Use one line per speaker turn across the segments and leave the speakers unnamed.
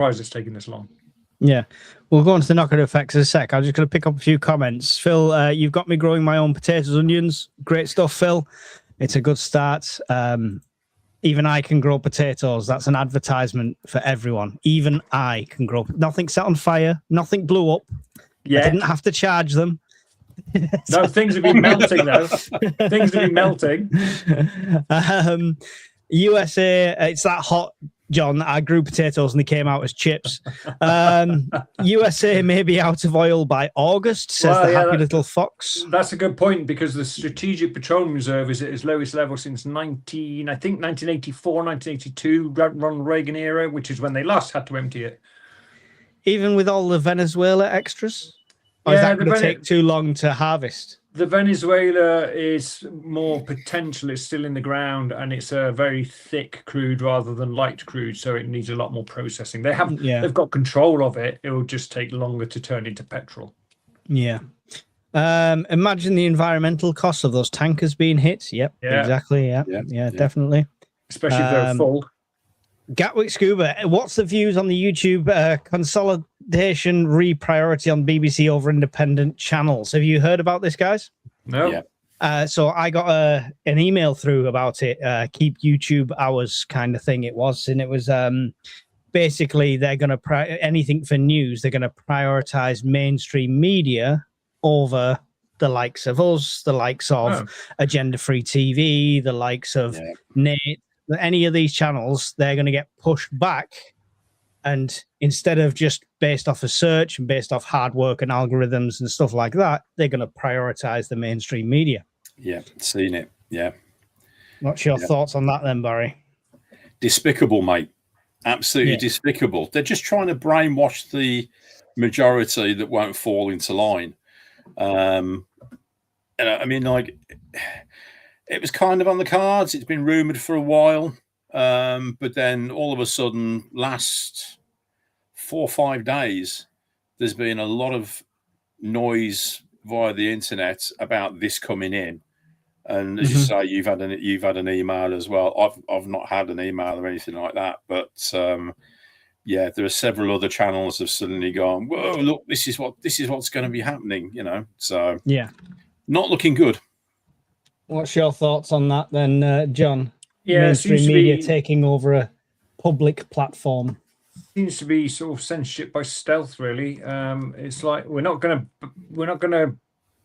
surprised it's taking this long.
Yeah, we'll go on to the knock-on effects in a sec. I'm just going to pick up a few comments. Phil, you've got me growing my own potatoes, onions. Great stuff, Phil. It's a good start. Even I can grow potatoes. That's an advertisement for everyone. Even I can grow. Nothing set on fire. Nothing blew up. Yeah. I didn't have to charge them.
No, things have been melting, though. Things have been melting.
USA, it's that hot, John. I grew potatoes and they came out as chips. USA may be out of oil by August, says the happy little fox.
That's a good point, because the Strategic Petroleum Reserve is at its lowest level since 1984, 1982, Ronald Reagan era, which is when they last had to empty it.
Even with all the Venezuela extras? Or is that going to take too long to harvest?
The Venezuela is more potential. It's still in the ground, and it's a very thick crude rather than light crude, so it needs a lot more processing. They've got control of it. It will just take longer to turn into petrol.
Yeah. Imagine the environmental costs of those tankers being hit. Yep, exactly. Yeah, definitely.
Especially if they're full.
Gatwick Scuba, what's the views on the YouTube consolidation repriority on BBC over independent channels? Have you heard about this, guys?
No.
Yeah. So I got an email through about it, keep YouTube hours kind of thing it was. And it was basically they're going to, anything for news, they're going to prioritize mainstream media over the likes of us, the likes of Agenda Free TV, the likes of Nate. Any of these channels, they're going to get pushed back, and instead of just based off of search and based off hard work and algorithms and stuff like that, they're going to prioritize the mainstream media.
Yeah, seen it. Yeah.
What's your thoughts on that then, Barry?
Despicable, mate. Absolutely despicable. They're just trying to brainwash the majority that won't fall into line. And I mean, like, it was kind of on the cards. It's been rumoured for a while. But then all of a sudden, last 4 or 5 days, there's been a lot of noise via the internet about this coming in. And as you say, you've had an email as well. I've not had an email or anything like that. But there are several other channels have suddenly gone, whoa, look, this is what's going to be happening, you know. So not looking good.
What's your thoughts on that then, John?
Yeah,
mainstream media taking over a public platform.
Seems to be sort of censorship by stealth, really. It's like we're not gonna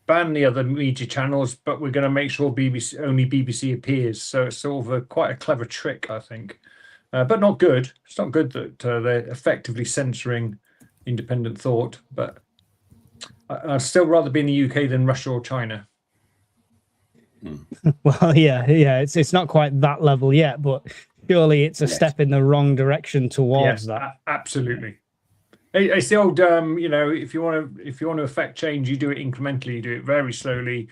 ban the other media channels, but we're going to make sure only BBC appears. So it's sort of quite a clever trick, I think, but not good. It's not good that they're effectively censoring independent thought. But I'd still rather be in the UK than Russia or China.
Well, yeah, it's not quite that level yet, but surely it's a step in the wrong direction towards that.
Absolutely. It's the old, if you want to affect change, you do it incrementally, you do it very slowly,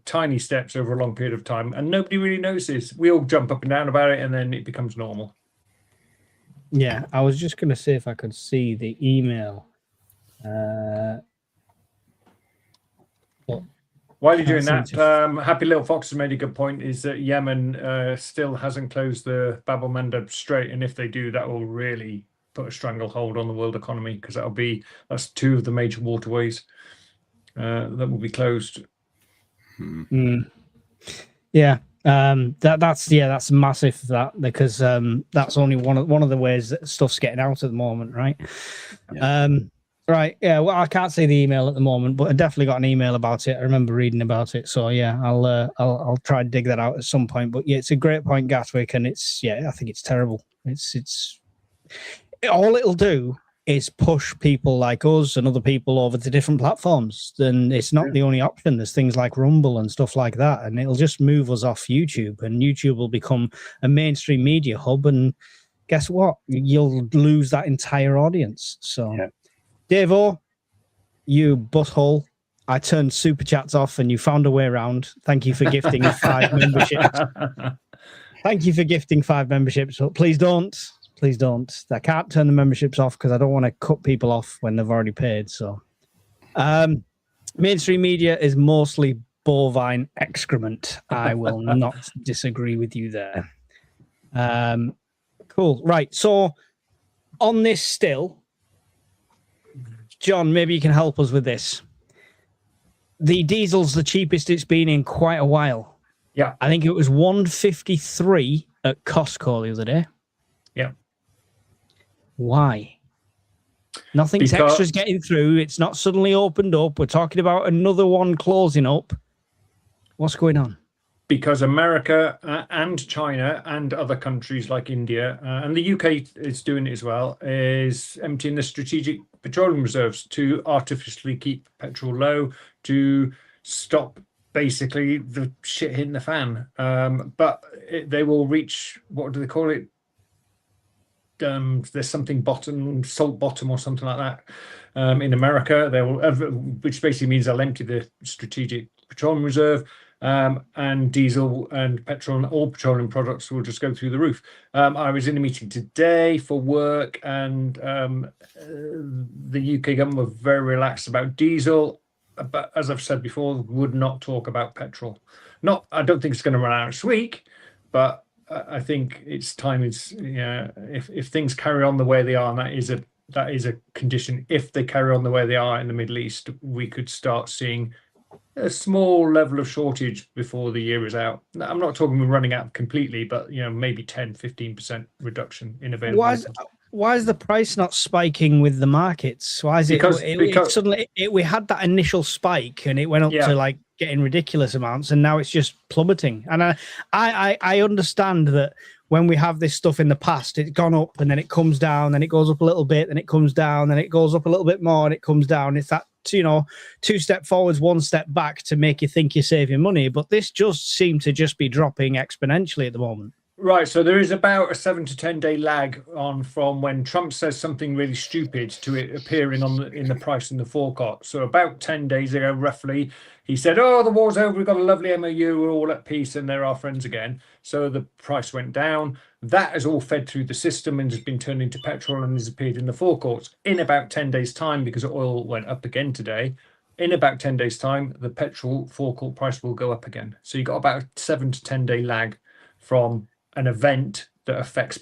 tiny steps over a long period of time, and nobody really notices. We all jump up and down about it, and then it becomes normal.
Yeah, I was just going to see if I could see the email.
While you're doing that, Happy Little Fox has made a good point, is that Yemen still hasn't closed the Bab el-Mandeb Strait, and if they do, that will really put a stranglehold on the world economy, because that's 2 of the major waterways that will be closed.
Yeah, that's massive, that, because that's only one of the ways that stuff's getting out at the moment, right? Right. Yeah. Well, I can't see the email at the moment, but I definitely got an email about it. I remember reading about it. So yeah, I'll try and dig that out at some point. But yeah, it's a great point, Gatwick, and I think it's terrible. It's all it'll do is push people like us and other people over to different platforms. Then it's not the only option. There's things like Rumble and stuff like that, and it'll just move us off YouTube, and YouTube will become a mainstream media hub. And guess what? You'll lose that entire audience. So. Yeah. Dave-O, you butthole. I turned super chats off and you found a way around. Thank you for gifting 5 memberships. Thank you for gifting 5 memberships. But please don't. Please don't. I can't turn the memberships off because I don't want to cut people off when they've already paid. So, mainstream media is mostly bovine excrement. I will not disagree with you there. Cool. Right. So, on this still, John, maybe you can help us with this. The diesel's the cheapest it's been in quite a while.
Yeah.
I think it was 153 at Costco the other day.
Yeah.
Why? Nothing's extra's getting through. It's not suddenly opened up. We're talking about another one closing up. What's going on?
Because America and China and other countries like India and the UK is doing it as well, is emptying the strategic petroleum reserves to artificially keep petrol low, to stop basically the shit hitting the fan. But they will reach, what do they call it? There's something salt bottom or something like that. In America, they will, which basically means they'll empty the strategic petroleum reserve. And diesel and petrol and all petroleum products will just go through the roof. I was in a meeting today for work, and the UK government were very relaxed about diesel, but as I've said before, would not talk about petrol. I don't think it's going to run out this week, but I think it's time. If things carry on the way they are, and that is a condition. If they carry on the way they are in the Middle East, we could start seeing a small level of shortage before the year is out. I'm not talking we're running out completely, but maybe
10-15%
reduction in availability.
Why is the price not spiking with the markets? Why is it because suddenly we had that initial spike and it went up to like getting ridiculous amounts, and now it's just plummeting? And I understand that when we have this stuff in the past, it's gone up and then it comes down, then it goes up a little bit, then it comes down, then it goes up a little bit more and it comes down. It's that 2 step forwards, 1 step back to make you think you're saving money, but this just seemed to just be dropping exponentially at the moment.
Right, so there is about a 7 to 10 day lag from when Trump says something really stupid to it appearing in the price in the forecast. So about 10 days ago, roughly, he said, "Oh, the war's over. We've got a lovely MOU. We're all at peace, and they're our friends again." So the price went down. That has all fed through the system and has been turned into petrol and has appeared in the forecourts. In about 10 days' time, because oil went up again today, in about 10 days' time, the petrol forecourt price will go up again. So you've got about a 7 to 10 day lag from an event that affects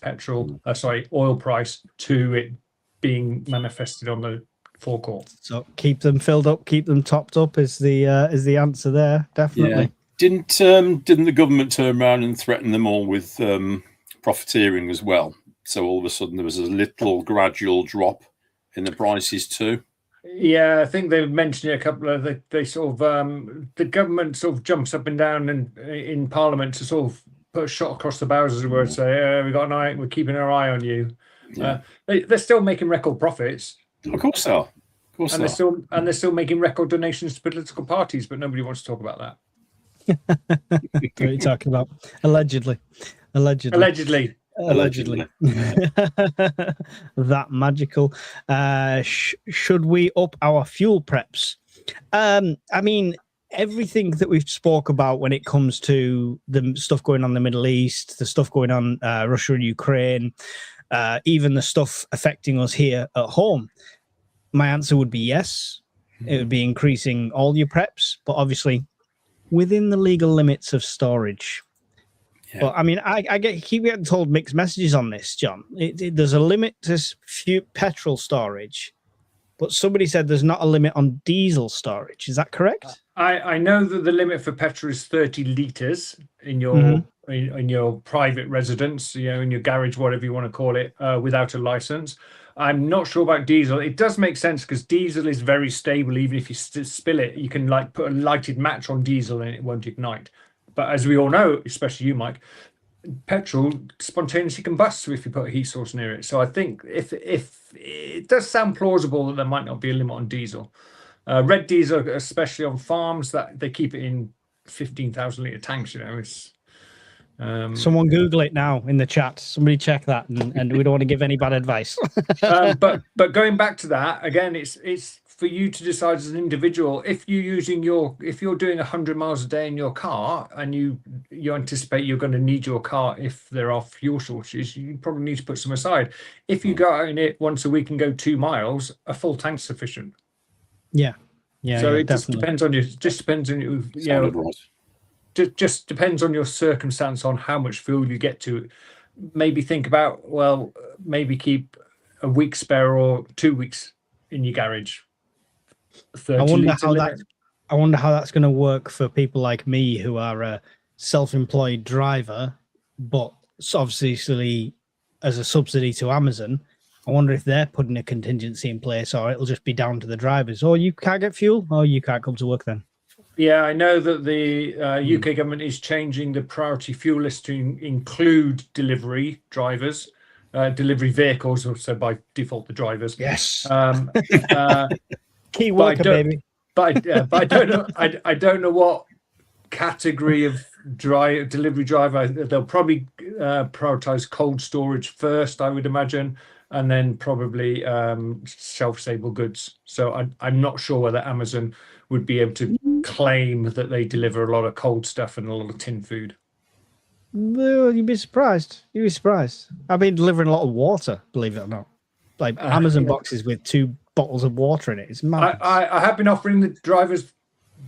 oil price to it being manifested on the forecourt.
So keep them filled up, keep them topped up is the answer there, definitely.
Yeah. Didn't the government turn around and threaten them all with profiteering as well? So all of a sudden there was a little gradual drop in the prices too.
Yeah, I think they've mentioned it a couple of. They sort of the government sort of jumps up and down and in Parliament to sort of put a shot across the bows, as it were, and say, "We got an eye. We're keeping our eye on you." Yeah. They're still making record profits.
Of course so. Of course,
they're still making record donations to political parties, but nobody wants to talk about that.
What are you talking about? Allegedly.
Allegedly.
That magical. Should we up our fuel preps? I mean, everything that we've spoke about when it comes to the stuff going on in the Middle East, the stuff going on Russia and Ukraine, even the stuff affecting us here at home, my answer would be yes. It would be increasing all your preps, but obviously within the legal limits of storage. Yeah. But I mean, I keep getting told mixed messages on this, John. There's a limit to petrol storage, but somebody said there's not a limit on diesel storage. Is that correct?
I know that the limit for petrol is 30 litres in your in your private residence, in your garage, whatever you want to call it, without a license. I'm not sure about diesel. It does make sense because diesel is very stable. Even if you spill it, you can like put a lighted match on diesel and it won't ignite. But as we all know, especially you, Mike, petrol spontaneously combusts if you put a heat source near it. So I think if it does sound plausible that there might not be a limit on diesel. Red diesel, especially on farms, that they keep it in 15,000 litre tanks. It's
someone Google it now in the chat. Somebody check that, and we don't want to give any bad advice.
But going back to that again, it's for you to decide as an individual. If you're doing 100 miles a day in your car and you anticipate you're going to need your car if there are fuel shortages, you probably need to put some aside. If you go out in it once a week and go 2 miles, a full tank's sufficient.
Yeah.
So it just depends on you. Just depends on you. Just depends on your circumstance on how much fuel you get to. Maybe think about maybe keep a week spare or 2 weeks in your garage. 30
I wonder
litre
how
limit.
I wonder how that's going to work for people like me who are a self-employed driver, but obviously as a subsidy to Amazon. I wonder if they're putting a contingency in place, or it'll just be down to the drivers. Or you can't get fuel, or you can't come to work then.
Yeah, I know that the UK government is changing the priority fuel list to include delivery drivers, delivery vehicles, so by default the drivers.
Yes. Key worker, baby.
But I don't know. I don't know what category of delivery driver. They'll probably prioritize cold storage first, I would imagine, and then probably shelf-stable goods. So I'm not sure whether Amazon would be able to claim that they deliver a lot of cold stuff and a lot of tin food.
Well, you'd be surprised. You'd be surprised. I've been delivering a lot of water, believe it or not. Like Amazon boxes with 2 bottles of water in it. It's mad.
I have been offering the drivers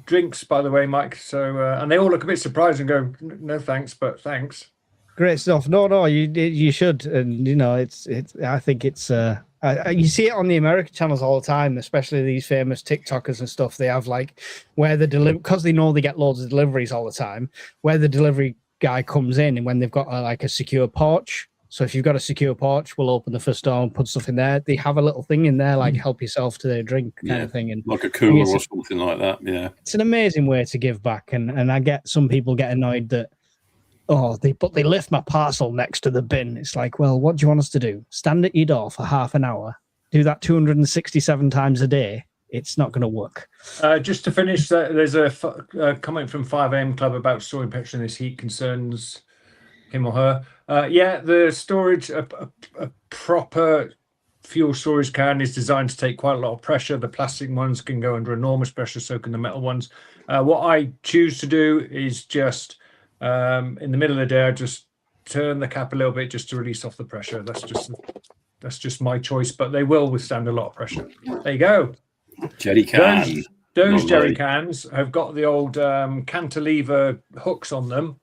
drinks, by the way, Mike. So and they all look a bit surprised and go, "No thanks, but thanks."
Great stuff. No, you should, and you know, it's. I think it's. You see it on the American channels all the time, especially these famous TikTokers and stuff. They have like where the because they know they get loads of deliveries all the time. Where the delivery guy comes in, and when they've got like a secure porch. So if you've got a secure porch, we'll open the first door and put stuff in there. They have a little thing in there, like help yourself to their drink kind of thing. And
like a cooler or something like that. Yeah.
It's an amazing way to give back. And I get some people get annoyed that, they left my parcel next to the bin. It's like, well, what do you want us to do? Stand at your door for half an hour, do that 267 times a day. It's not going to work.
Just to finish, there's a comment from 5am Club about storing petrol in this heat concerns him or her. The storage, a proper fuel storage can is designed to take quite a lot of pressure. The plastic ones can go under enormous pressure, so can the metal ones. What I choose to do is just in the middle of the day, I just turn the cap a little bit just to release off the pressure. That's just my choice, but they will withstand a lot of pressure. There you go.
Jerry can.
Those jerry cans have got the old cantilever hooks on them,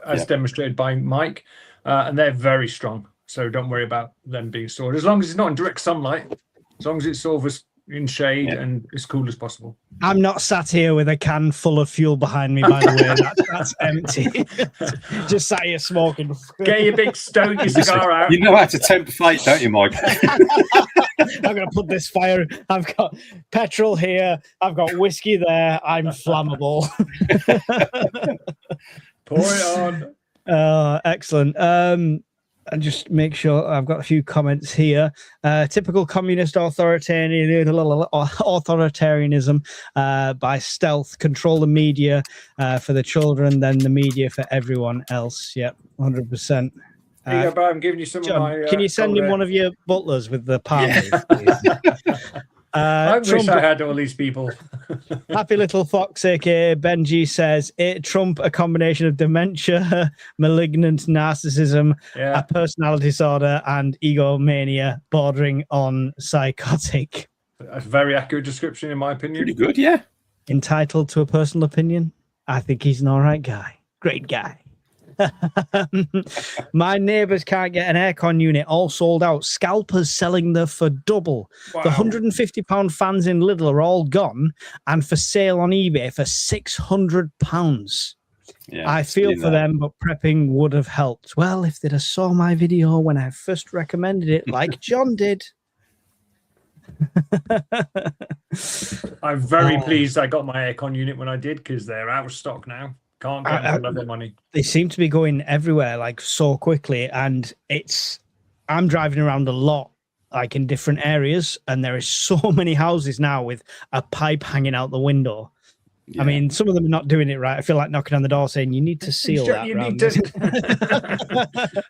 as demonstrated by Mike, and they're very strong. So don't worry about them being stored. As long as it's not in direct sunlight, as long as it's sort of in shade and as cool as possible.
I'm not sat here with a can full of fuel behind me, by the way. That's empty. Just sat here smoking.
Get your big stogie cigar out.
You know how to tempt fate, don't you, Mike?
I'm going to put this fire. I've got petrol here. I've got whiskey there. I'm flammable.
Pour it on.
Excellent. And just make sure I've got a few comments here. Typical communist authoritarianism by stealth. Control the media for the children, then the media for everyone else. Yep, 100%.
Here you go, bro. I'm giving you some
John,
of my.
can you send in one of your butlers with the palm leaf, please?
I wish I had all these people.
Happy Little Fox, aka Benji, says Trump a combination of dementia, malignant narcissism, a personality disorder, and egomania bordering on psychotic.
A very accurate description, in my opinion.
Pretty good, yeah.
Entitled to a personal opinion? I think he's an all right guy. Great guy. My neighbours can't get an aircon unit, all sold out. Scalpers selling them for double.
Wow.
The £150 fans in Lidl are all gone and for sale on eBay for £600.
Yeah,
I feel for them, but prepping would have helped. Well, if they'd have saw my video when I first recommended it, like John did.
I'm very pleased I got my aircon unit when I did, because they're out of stock now. Can't get them for love of money.
They seem to be going everywhere like so quickly, and I'm driving around a lot, like in different areas, and there is so many houses now with a pipe hanging out the window. Yeah. I mean, some of them are not doing it right. I feel like knocking on the door saying, you need to seal that.
You need to.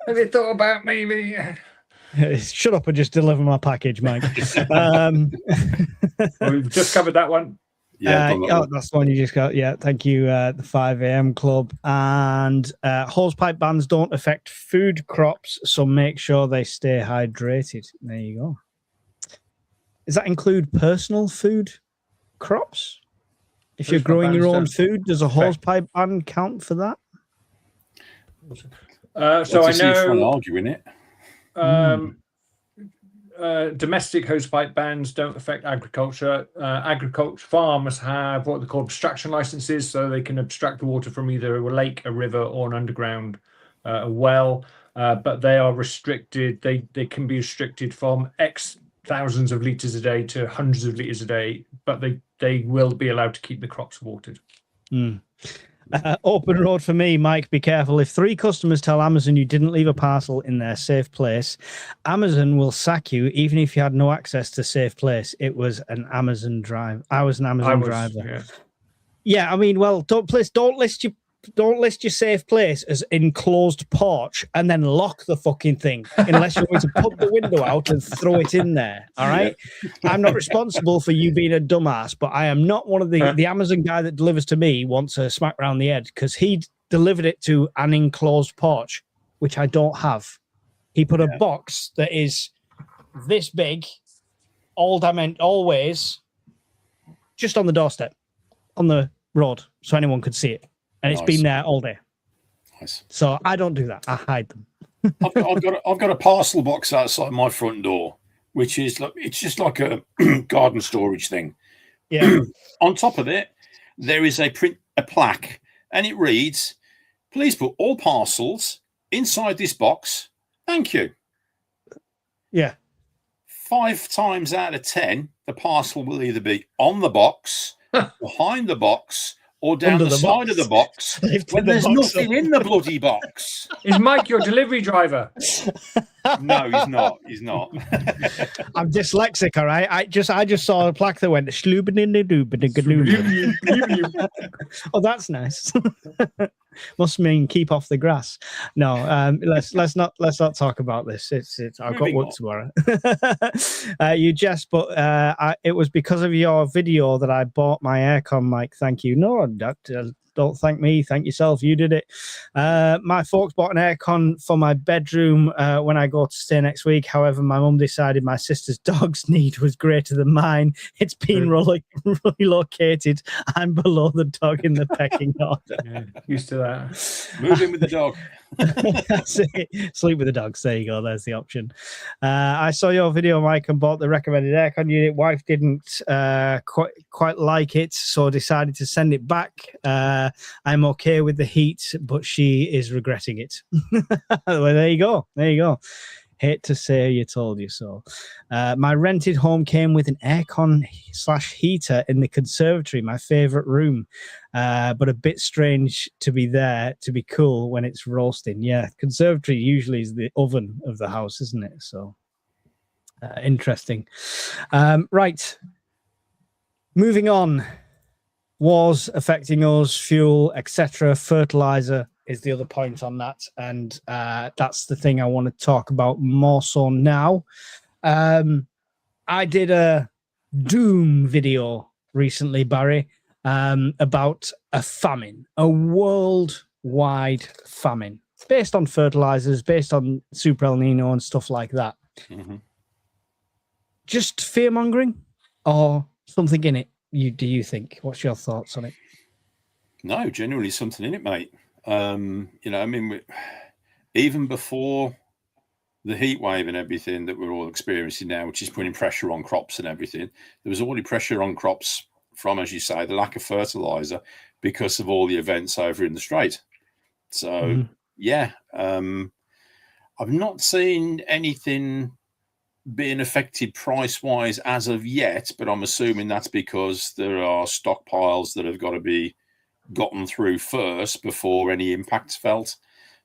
Have you thought about maybe?
Shut up and just deliver my package, Mike.
We've just covered that one.
Yeah, that's the one you just got. Yeah, thank you, the 5am Club. And hosepipe bans don't affect food crops, so make sure they stay hydrated. There you go. Does that include personal food crops? If you're growing your own food, does a hosepipe ban count for that?
So I know.
Arguing it.
domestic hosepipe bans don't affect agriculture. Agriculture farmers have what they call abstraction licenses, so they can abstract the water from either a lake, a river, or an underground well. But they are restricted. They can be restricted from X thousands of liters a day to hundreds of liters a day, but they will be allowed to keep the crops watered.
Open road for me, Mike. Be careful. If 3 customers tell Amazon you didn't leave a parcel in their safe place, Amazon will sack you even if you had no access to safe place. It was an Amazon drive. I was an Amazon driver. Yeah, I mean, well, don't list your safe place as enclosed porch and then lock the fucking thing unless you're going to put the window out and throw it in there. All right. I'm not responsible for you being a dumbass, but I am not one of the Amazon guy that delivers to me wants a smack round the head because he delivered it to an enclosed porch, which I don't have. He put a box that is this big, always just on the doorstep, on the road, so anyone could see it. And it's been there all day.
Nice.
So I don't do that. I hide them.
I've got a parcel box outside my front door, which is it's just like a garden storage thing.
Yeah.
On top of it, there is a plaque, and it reads, "Please put all parcels inside this box. Thank you."
Yeah.
5 times out of 10, the parcel will either be on the box, behind the box, or down the side of the box when there's nothing in the bloody box.
Is Mike your delivery driver?
No, he's not. He's not.
I'm dyslexic, all right? I just saw a plaque that went oh, that's nice. Must mean keep off the grass. No, let's not talk about this. It's I've got work tomorrow. You jest, but it was because of your video that I bought my aircon, Mike. Thank you. No, don't thank me. Thank yourself. You did it. My folks bought an aircon for my bedroom when I go to stay next week. However, my mum decided my sister's dog's need was greater than mine. It's been relocated. I'm below the dog in the pecking order.
Yeah, used to that.
Move in with the dog.
Sleep with the dogs. There you go. There's the option. I saw your video, Mike, and bought the recommended aircon unit. Wife didn't quite like it, so decided to send it back. I'm okay with the heat, but she is regretting it. Well, there you go. There you go. Hate to say you told you so. My rented home came with an aircon/heater in the conservatory, my favorite room, but a bit strange to be there to be cool when it's roasting. Yeah, conservatory usually is the oven of the house, isn't it? So interesting. Right. Moving on. Wars affecting us, fuel, etc. Fertilizer is the other point on that, and that's the thing I want to talk about more so now. I did a doom video recently, Barry, about a famine, a worldwide famine, based on fertilizers, based on Super El Nino and stuff like that. Mm-hmm. Just fear-mongering or something in it? Do you think? What's your thoughts on it?
No, generally something in it, mate. I mean, even before the heat wave and everything that we're all experiencing now, which is putting pressure on crops and everything, there was already pressure on crops from, as you say, the lack of fertilizer because of all the events over in the Strait. So, I've not seen anything being affected price-wise as of yet, but I'm assuming that's because there are stockpiles that have got to be gotten through first before any impact's felt.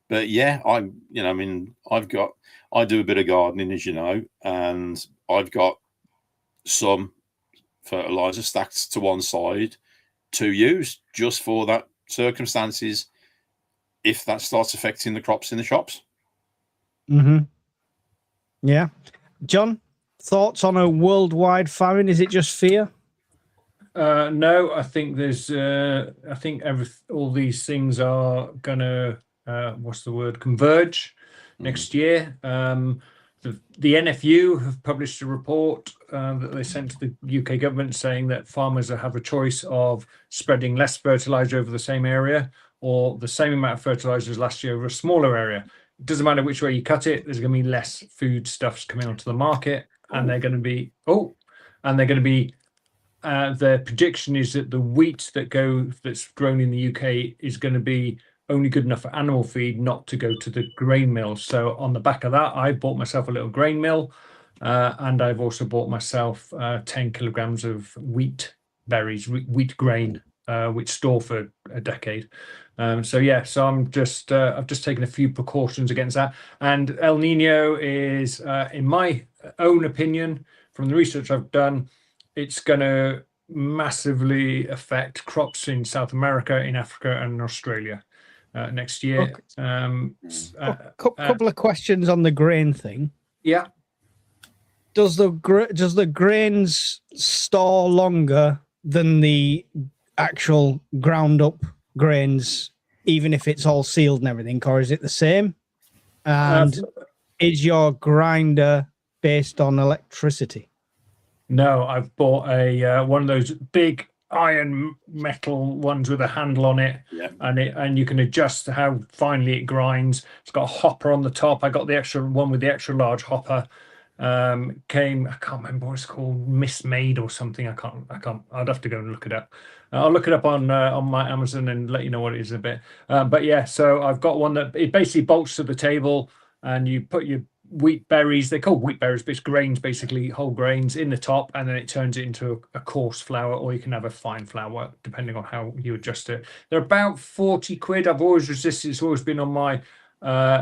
But yeah, I do a bit of gardening, as you know, and I've got some fertilizer stacked to one side to use just for that circumstances if that starts affecting the crops in the shops.
Mm-hmm. Yeah. John, thoughts on a worldwide famine? Is it just fear?
No, I think there's. I think all these things are gonna. Converge next year. The NFU have published a report that they sent to the UK government saying that farmers have a choice of spreading less fertilizer over the same area or the same amount of fertilizer as last year over a smaller area. It doesn't matter which way you cut it, there's going to be less food stuffs coming onto the market. and they're going to be the prediction is that the wheat that's grown in the UK is going to be only good enough for animal feed, not to go to the grain mill. So on the back of that, I bought myself a little grain mill, and I've also bought myself 10 kilograms of wheat berries, wheat grain, which store for a decade. So I've just taken a few precautions against that. And El Nino is, in my own opinion, from the research I've done, it's going to massively affect crops in South America, in Africa, and in Australia next year.
Couple of questions on the grain thing.
Yeah.
Does the grains store longer than the actual ground up grains, even if it's all sealed and everything, or is it the same? And is your grinder based on electricity?
No, I've bought a one of those big iron metal ones with a handle on it, and you can adjust how finely it grinds. It's got a hopper on the top. I got the extra one with the extra large hopper. I can't remember what it's called, Mismade or something. I can't. I'd have to go and look it up. I'll look it up on my Amazon and let you know what it is in a bit. So I've got one that it basically bolts to the table, and you put your wheat berries, they're called wheat berries, but it's grains, basically whole grains in the top, and then it turns it into a coarse flour, or you can have a fine flour depending on how you adjust it. They're about 40 quid. I've always resisted, it's always been on my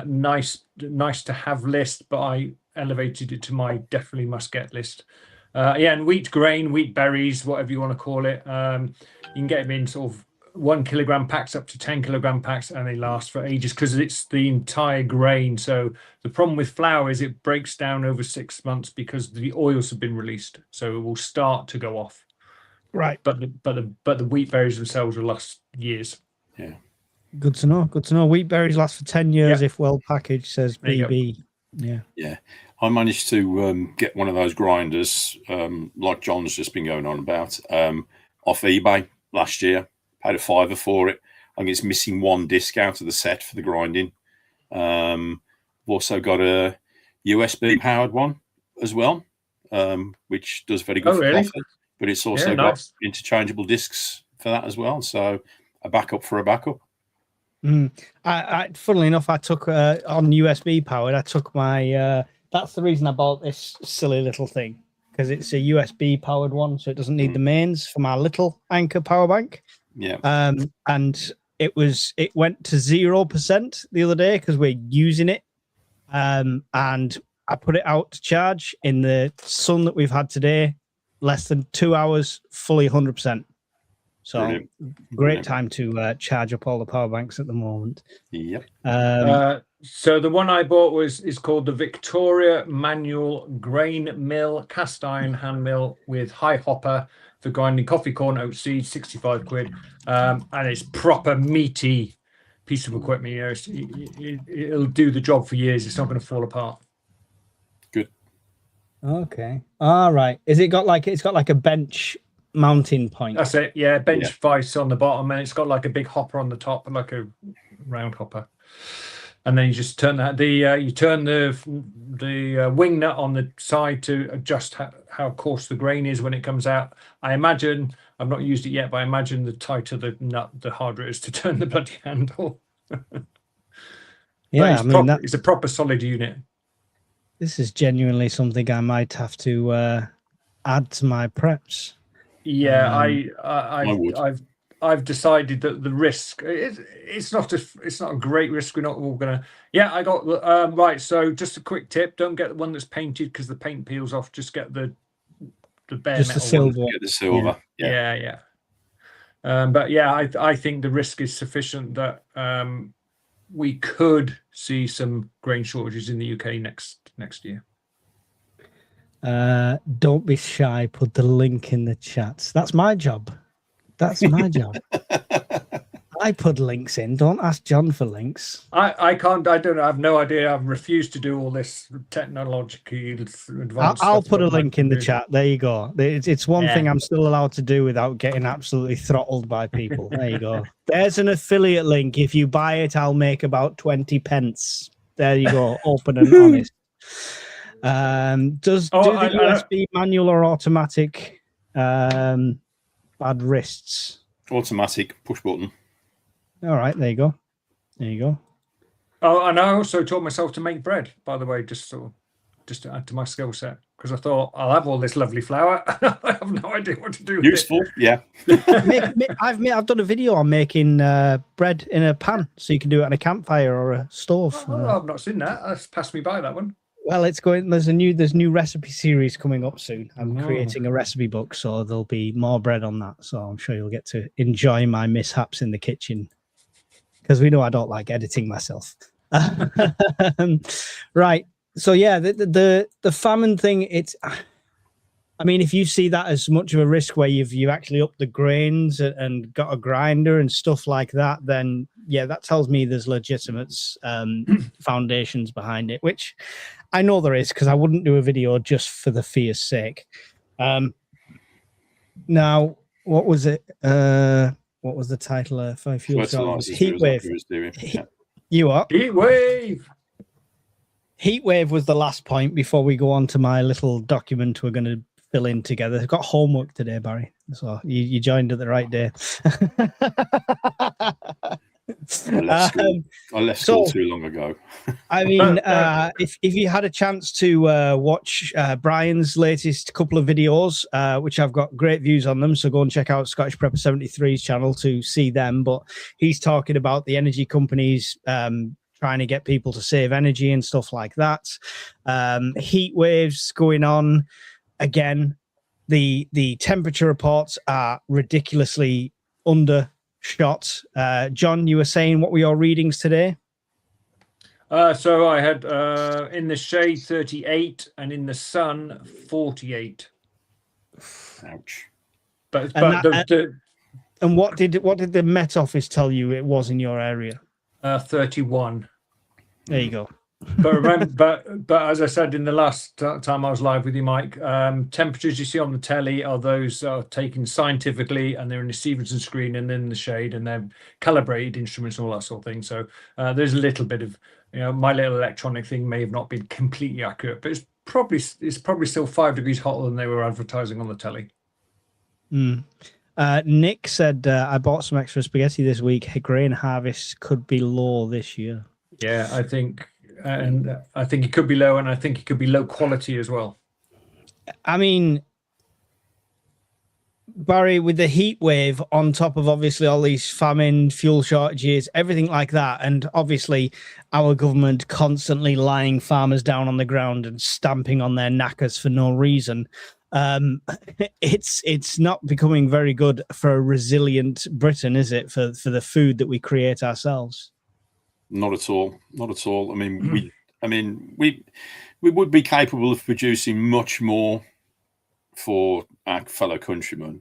nice to have list, but I elevated it to my definitely must get list. And wheat grain, wheat berries, whatever you want to call it, you can get them in sort of 1 kilogram packs up to 10 kilogram packs, and they last for ages because it's the entire grain. So the problem with flour is it breaks down over 6 months because the oils have been released, so it will start to go off.
Right.
But the wheat berries themselves will last years.
Yeah. Good to know. Wheat berries last for 10 years if well packaged, says BB.
Yeah. I managed to get one of those grinders, like John's just been going on about, off eBay last year. Paid a £5 for it. I think it's missing one disc out of the set for the grinding. I've also got a USB powered one as well, which does very good for coffee. But it's also got interchangeable discs for that as well. So a backup for a backup.
Funnily enough, I took on USB powered. I took my. That's the reason I bought this silly little thing, because it's a USB powered one, so it doesn't need the mains for my little Anchor power bank.
Yeah.
And it went to 0% the other day because we're using it. And I put it out to charge in the sun that we've had today, less than 2 hours, fully 100%. So great time to charge up all the power banks at the moment.
Yep.
So the one I bought is called the Victoria Manual Grain Mill Cast Iron Hand Mill with high hopper for grinding coffee, corn, oat seeds, 65 quid. And it's proper meaty piece of equipment. It'll do the job for years. It's not going to fall apart.
Good.
Okay. All right. It's got like a bench mounting point.
That's it. Yeah, bench vice on the bottom, and it's got like a big hopper on the top, like a round hopper. And then you just turn that. You turn the wing nut on the side to adjust how coarse the grain is when it comes out. I imagine, I've not used it yet, but I imagine the tighter the nut, the harder it is to turn the bloody handle. It's a proper solid unit.
This is genuinely something I might have to add to my preps.
Yeah, I've decided that the risk it's not a great risk. We're not all gonna. Yeah, I got right. So just a quick tip: don't get the one that's painted because the paint peels off. Just get the bare
just
metal
the silver.
one.
Get the silver.
Yeah. But yeah, I think the risk is sufficient that we could see some grain shortages in the UK next year.
Don't be shy. Put the link in the chat. That's my job. That's my job. I put links in. Don't ask John for links.
I can't. I don't know. I have no idea. I've refused to do all this technologically advanced.
I'll put a link in the chat. There you go. It's one thing I'm still allowed to do without getting absolutely throttled by people. There you go. There's an affiliate link. If you buy it, I'll make about 20 pence. There you go. Open and honest. Do the USB manual or automatic bad wrists?
Automatic push button.
All right, there you go. There you go.
Oh, and I also taught myself to make bread, by the way, just to add to my skill set, because I thought I'll have all this lovely flour. I have no idea what to do with
Useful,
it.
yeah.
I've done a video on making bread in a pan, so you can do it on a campfire or a stove.
Oh, I've not seen that. That's passed me by, that one.
Well, it's going. There's new recipe series coming up soon. I'm creating a recipe book, so there'll be more bread on that. So I'm sure you'll get to enjoy my mishaps in the kitchen, because we know I don't like editing myself. Right. So yeah, the famine thing. It's. I mean, if you see that as much of a risk where you've actually upped the grains and got a grinder and stuff like that, then yeah, that tells me there's legitimate foundations behind it, which I know there is, because I wouldn't do a video just for the fear's sake. Now, what was it? What was the title of fuel charges? Heatwave. You are
Heatwave.
Heatwave was the last point before we go on to my little document we're going to fill in together. I've got homework today, Barry, so you joined at the right day.
I left school too long ago.
I mean, if you had a chance to watch Brian's latest couple of videos, which I've got great views on them, so go and check out Scottish Prepper 73's channel to see them. But he's talking about the energy companies trying to get people to save energy and stuff like that. Heat waves going on. Again, the temperature reports are ridiculously undershot. John, you were saying, what were your readings today?
So I had in the shade 38 and in the sun 48.
Ouch.
And what did the Met Office tell you it was in your area?
31.
There you go.
But remember, but as I said in the last time I was live with you, Mike, temperatures you see on the telly are those taken scientifically, and they're in the Stevenson screen and in the shade, and they're calibrated instruments and all that sort of thing. So there's a little bit of, my little electronic thing may have not been completely accurate, but it's probably still 5 degrees hotter than they were advertising on the telly.
Nick said, I bought some extra spaghetti this week. Grain harvest could be low this year.
Yeah, I think it could be low, and I think it could be low quality as well.
I mean, Barry, with the heat wave on top of obviously all these famine, fuel shortages, everything like that, and obviously our government constantly lying farmers down on the ground and stamping on their knackers for no reason, it's not becoming very good for a resilient Britain, is it? For the food that we create ourselves.
Not at all. Not at all. I mean, we would be capable of producing much more for our fellow countrymen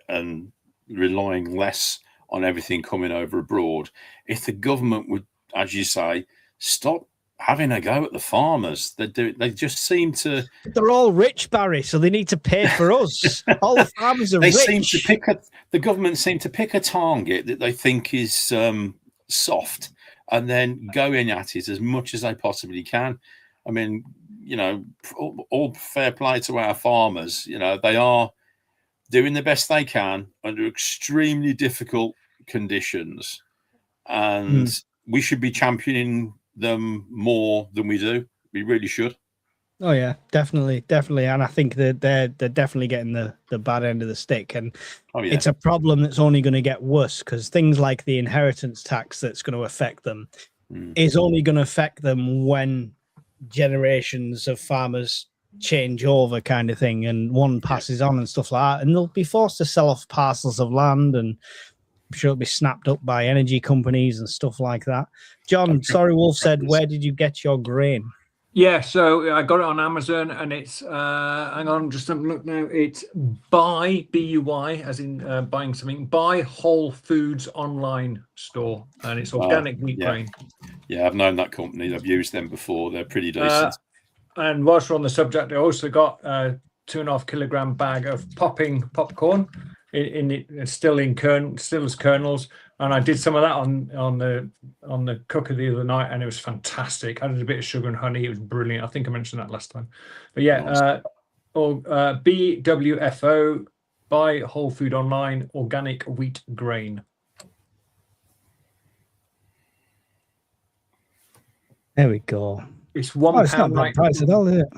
and relying less on everything coming over abroad if the government would, as you say, stop having a go at the farmers. They just seem to.
They're all rich, Barry, so they need to pay for us. All the farmers are rich.
The government seem to pick a target that they think is soft, and then go in at it as much as they possibly can. I mean, all fair play to our farmers. They are doing the best they can under extremely difficult conditions, and we should be championing them more than we do. We really should.
Oh yeah, definitely, and I think that they're definitely getting the bad end of the stick, and it's a problem that's only going to get worse, because things like the inheritance tax that's going to affect them is only going to affect them when generations of farmers change over, kind of thing, and one passes on and stuff like that, and they'll be forced to sell off parcels of land, and I'm sure it'll be snapped up by energy companies and stuff like that. John, Sorry Wolf said, where did you get your grain?
Yeah, so I got it on Amazon, and it's hang on, just have a look now. It's buy BUY, as in buying something. Buy Whole Foods online store, and it's organic wheat grain.
Yeah, I've known that company. I've used them before. They're pretty decent.
And whilst we're on the subject, I also got a 2.5 kilogram bag of popping popcorn in it, still as kernels. And I did some of that on the cooker the other night, and it was fantastic. I added a bit of sugar and honey. It was brilliant. I think I mentioned that last time. But yeah, BWFO, buy whole food online, organic wheat grain.
There we go.
It's
It's not a bad price at all, is it?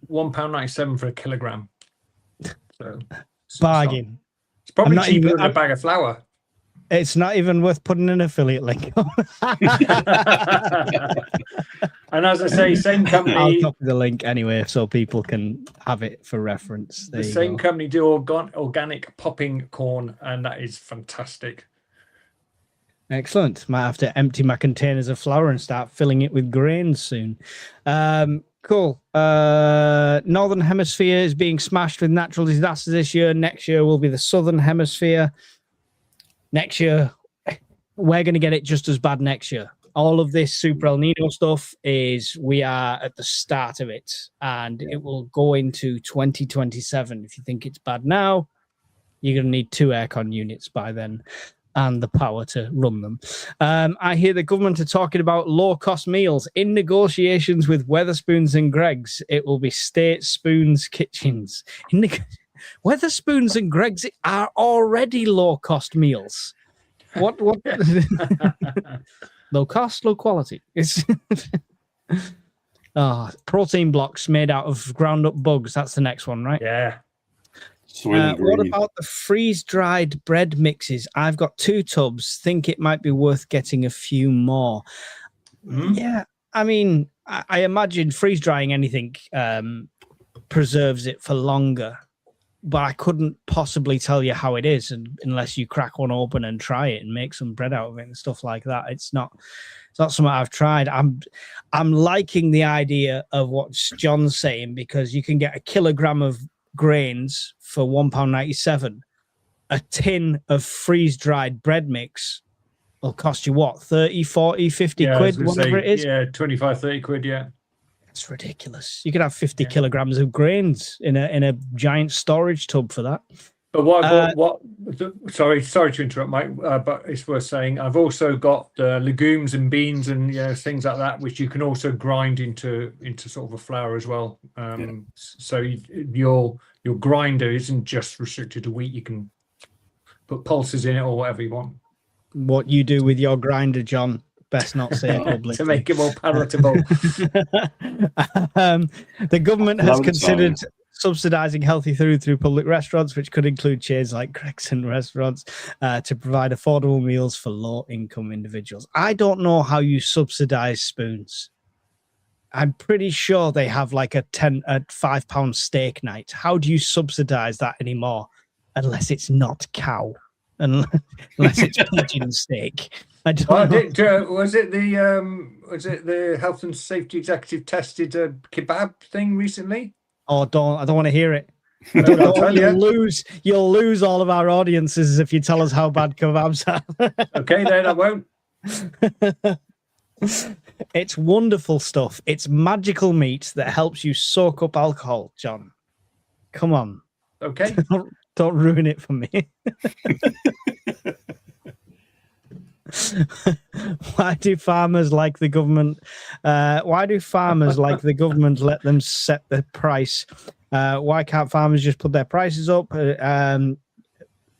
£1.97 for a kilogram. So
bargain.
It's probably
not
cheaper
even-
than a bag of flour.
It's not even worth putting an affiliate link on.
And as I say, same
I'll
company.
copy the link anyway, so people can have it for reference. There
The
you
same
go.
company do organic popping corn, and that is fantastic.
Excellent. Might have to empty my containers of flour and start filling it with grains soon. Cool. Northern Hemisphere is being smashed with natural disasters this year. Next year will be the Southern Hemisphere. Next year, we're going to get it just as bad next year. All of this Super El Nino stuff we are at the start of it, and it will go into 2027. If you think it's bad now, you're going to need 2 aircon units by then and the power to run them. I hear the government are talking about low-cost meals in negotiations with Weatherspoons and Greggs. It will be State Spoons Kitchens. Weatherspoons and Greggs are already low-cost meals. What? Low cost, low quality. It's protein blocks made out of ground-up bugs. That's the next one, right?
Yeah.
What about the freeze-dried bread mixes? I've got 2 tubs. Think it might be worth getting a few more. Yeah, I mean, I imagine freeze-drying anything preserves it for longer, but I couldn't possibly tell you how it is unless you crack one open and try it and make some bread out of it and stuff like that. It's not something I've tried. I'm liking the idea of what John's saying, because you can get a kilogram of grains for £1.97. A tin of freeze-dried bread mix will cost you what, 30, 40, 50 quid, whatever it is?
Yeah, 25, 30 quid, yeah.
It's ridiculous. You could have 50 kilograms of grains in a giant storage tub for that.
But sorry to interrupt, Mike, but it's worth saying I've also got legumes and beans and things like that, which you can also grind into sort of a flour as well. So your grinder isn't just restricted to wheat. You can put pulses in it or whatever you want.
What you do with your grinder, John, best not say it publicly.
To make it more palatable.
The government has considered subsidizing healthy food through public restaurants, which could include chains like Greggs and restaurants, to provide affordable meals for low-income individuals. I don't know how you subsidize spoons. I'm pretty sure they have like a £5 steak night. How do you subsidize that anymore? Unless it's not cow, unless it's pigeon steak. I don't know.
Was it the health and safety executive tested a kebab thing recently?
Oh, I don't want to hear it. You'll lose all of our audiences if you tell us how bad kebabs are.
Okay, then I won't.
It's wonderful stuff. It's magical meat that helps you soak up alcohol, John. Come on.
Okay.
Don't ruin it for me. Why do farmers like the government? Why do farmers like the government let them set the price? Why can't farmers just put their prices up?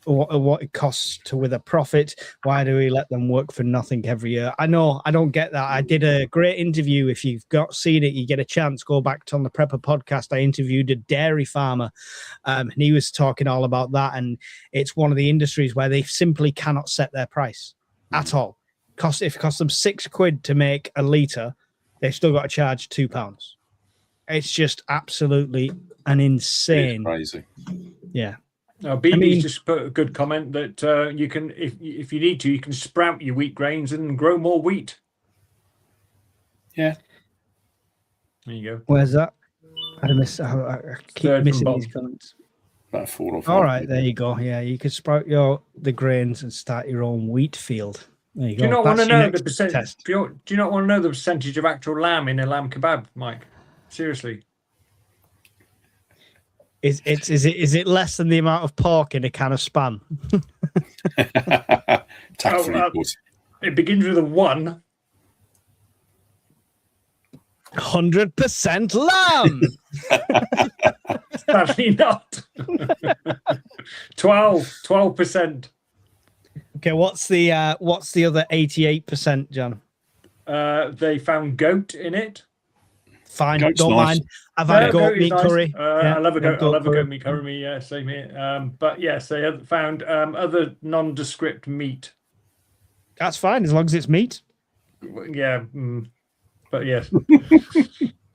What it costs with a profit? Why do we let them work for nothing every year? I know, I don't get that. I did a great interview. If you've seen it, you get a chance, go back on the Prepper podcast. I interviewed a dairy farmer, and he was talking all about that. And it's one of the industries where they simply cannot set their price at all. If it costs them £6 to make a litre, they've still got to charge £2. It's just absolutely an insane.
It's crazy.
Yeah.
BB's just put a good comment that you can, if you need to, you can sprout your wheat grains and grow more wheat.
Yeah.
There you go.
Where's that? I keep missing these comments.
About 4 or 5.
All right, there you go. Yeah, you could sprout the grains and start your own wheat field. There you go.
Do you not want to
That's your
know the
next
percentage?
test.
Do you not want to know the percentage of actual lamb in a lamb kebab, Mike? Seriously.
Is it less than the amount of pork in a can of Spam?
Tactfully put.
It begins with a 1.
100% lamb.
Sadly not. 12%.
Okay, what's the other 88%, John?
They found goat in it.
Fine,
Goat's
don't
nice.
mind. I've had goat
is
meat
nice.
curry.
I love a goat. I love a
curry.
goat meat curry. Yeah, same here. But yes, they have found other nondescript meat.
That's fine as long as it's meat.
Yeah, but yes.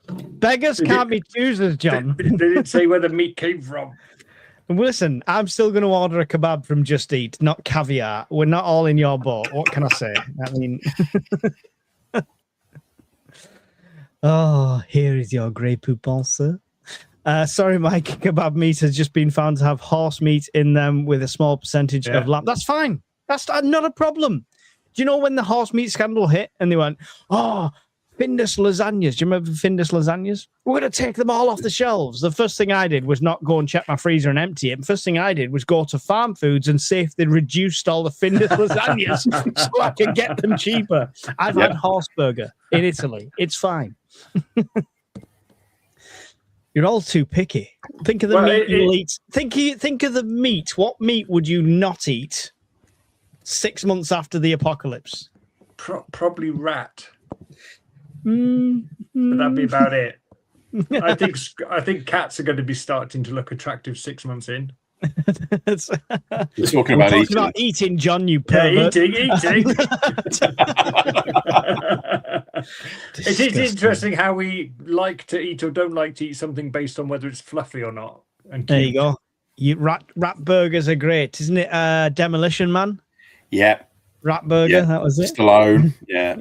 Beggars can't be choosers, John.
They didn't say where the meat came from.
Listen, I'm still going to order a kebab from Just Eat, not caviar. We're not all in your boat. What can I say? I mean, oh, here is your Grey Poupon, sir. Sorry, Mike. Kebab meat has just been found to have horse meat in them with a small percentage of lamb. That's fine. That's not a problem. Do you know when the horse meat scandal hit and they went, oh, Findus lasagnas. Do you remember Findus lasagnas? We're going to take them all off the shelves. The first thing I did was not go and check my freezer and empty it. The first thing I did was go to Farm Foods and see if they'd reduced all the Findus lasagnas so I could get them cheaper. I've had horse burger in Italy. It's fine. You're all too picky. Think of the meat you'll eat. Think of the meat. What meat would you not eat 6 months after the apocalypse?
Probably rat. But that'd be about it. I think cats are going to be starting to look attractive 6 months in.
You're talking about
eating, John, you pervert.
Yeah, eating. It is interesting how we like to eat or don't like to eat something based on whether it's fluffy or not. And
there you go. Rat burgers are great, isn't it? Demolition Man.
Yeah.
Rat burger, that was it.
Stallone, yeah.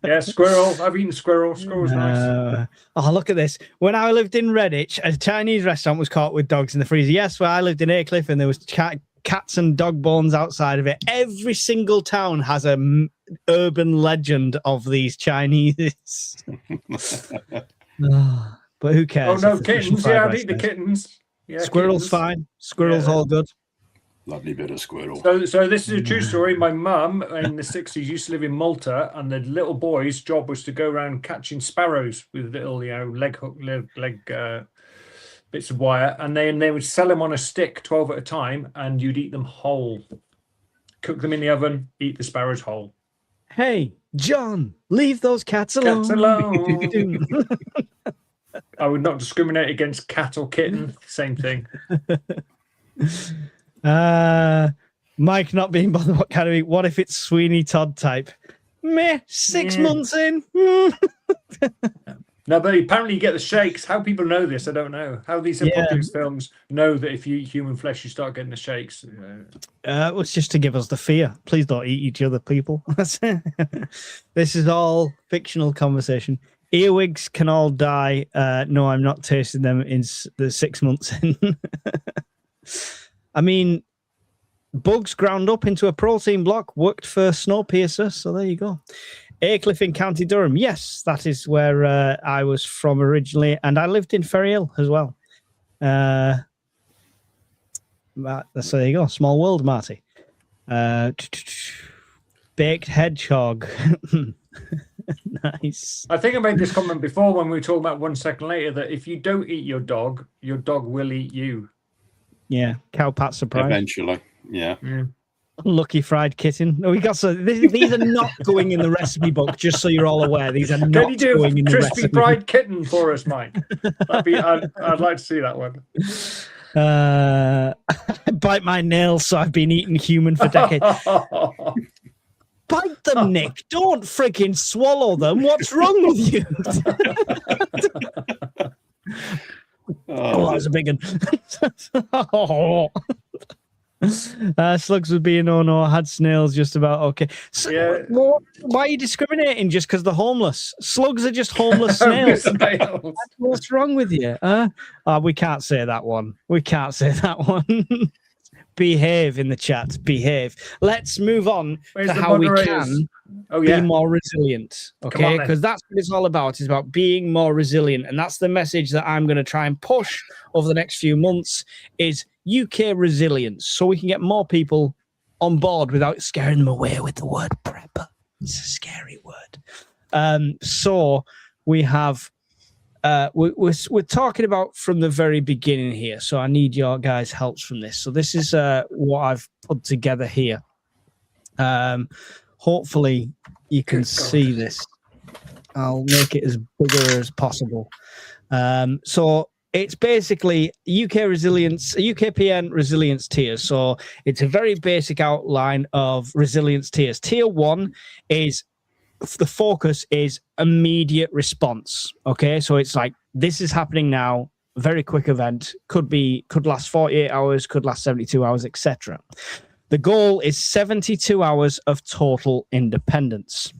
Yeah, squirrel. I've eaten squirrel. Squirrel's nice.
Oh, look at this. When I lived in Redditch, a Chinese restaurant was caught with dogs in the freezer. Yes, well, I lived in Aycliffe and there was cats and dog bones outside of it. Every single town has a urban legend of these Chinese. But who cares?
Oh, no, kittens. Yeah, I've eaten the kittens. Yeah,
squirrel's
kittens.
Fine. Squirrel's all good.
Lovely bit of squirrel.
So this is a true story. My mum in the 60s used to live in Malta, and the little boy's job was to go around catching sparrows with little, leg bits of wire, and then they would sell them on a stick, 12 at a time, and you'd eat them whole. Cook them in the oven, eat the sparrows whole.
Hey, John, leave those cats alone.
Cats alone. I would not discriminate against cat or kitten. Same thing.
Mike not being bothered what kind of eat. What if it's Sweeney Todd type? Meh, 6 months in.
No, but apparently you get the shakes. How people know this, I don't know. How these apocalypse films know that if you eat human flesh, you start getting the shakes.
It was just to give us the fear. Please don't eat each other, people. This is all fictional conversation. Earwigs can all die. No, I'm not tasting them in the 6 months in. I mean, bugs ground up into a protein block worked for Snowpiercer, so there you go. Aycliffe in County Durham. Yes, that is where I was from originally, and I lived in Ferry Hill as well. So there you go. Small world, Marty. Baked hedgehog. Nice.
I think I made this comment before when we were talking about 1 second later that if you don't eat your dog will eat you.
Yeah, cowpat surprise.
Eventually, yeah.
Lucky fried kitten. No, we got these are not going in the recipe book. Just so you're all aware, these are not
going in the recipe. Crispy fried kitten for us, Mike. I'd like to see that one.
I bite my nails, so I've been eating human for decades. Bite them, Nick. Don't freaking swallow them. What's wrong with you? Oh, that was a big one. Slugs would be a no. Had snails just about okay. So, why are you discriminating just because they're homeless? Slugs are just homeless snails. What's wrong with you? We can't say that one. We can't say that one. Behave in the chat. Behave. Let's move on to how we can
Oh
be
yeah.
more resilient.
Come on,
Okay,
then.
because that's what it's all about. It's about being more resilient, and that's the message that I'm going to try and push over the next few months is UK resilience, so we can get more people on board without scaring them away with the word prepper. It's a scary word. So we have we're talking about from the very beginning here. So I need your guys' helps from this. So this is what I've put together here. Hopefully you can see this. I'll make it as bigger as possible. So it's basically UK resilience, UKPN resilience tiers. So it's a very basic outline of resilience tiers. Tier 1 is the focus is immediate response. Okay, so it's like this is happening now, very quick event, could last 48 hours, could last 72 hours, etc. The goal is 72 hours of total independence.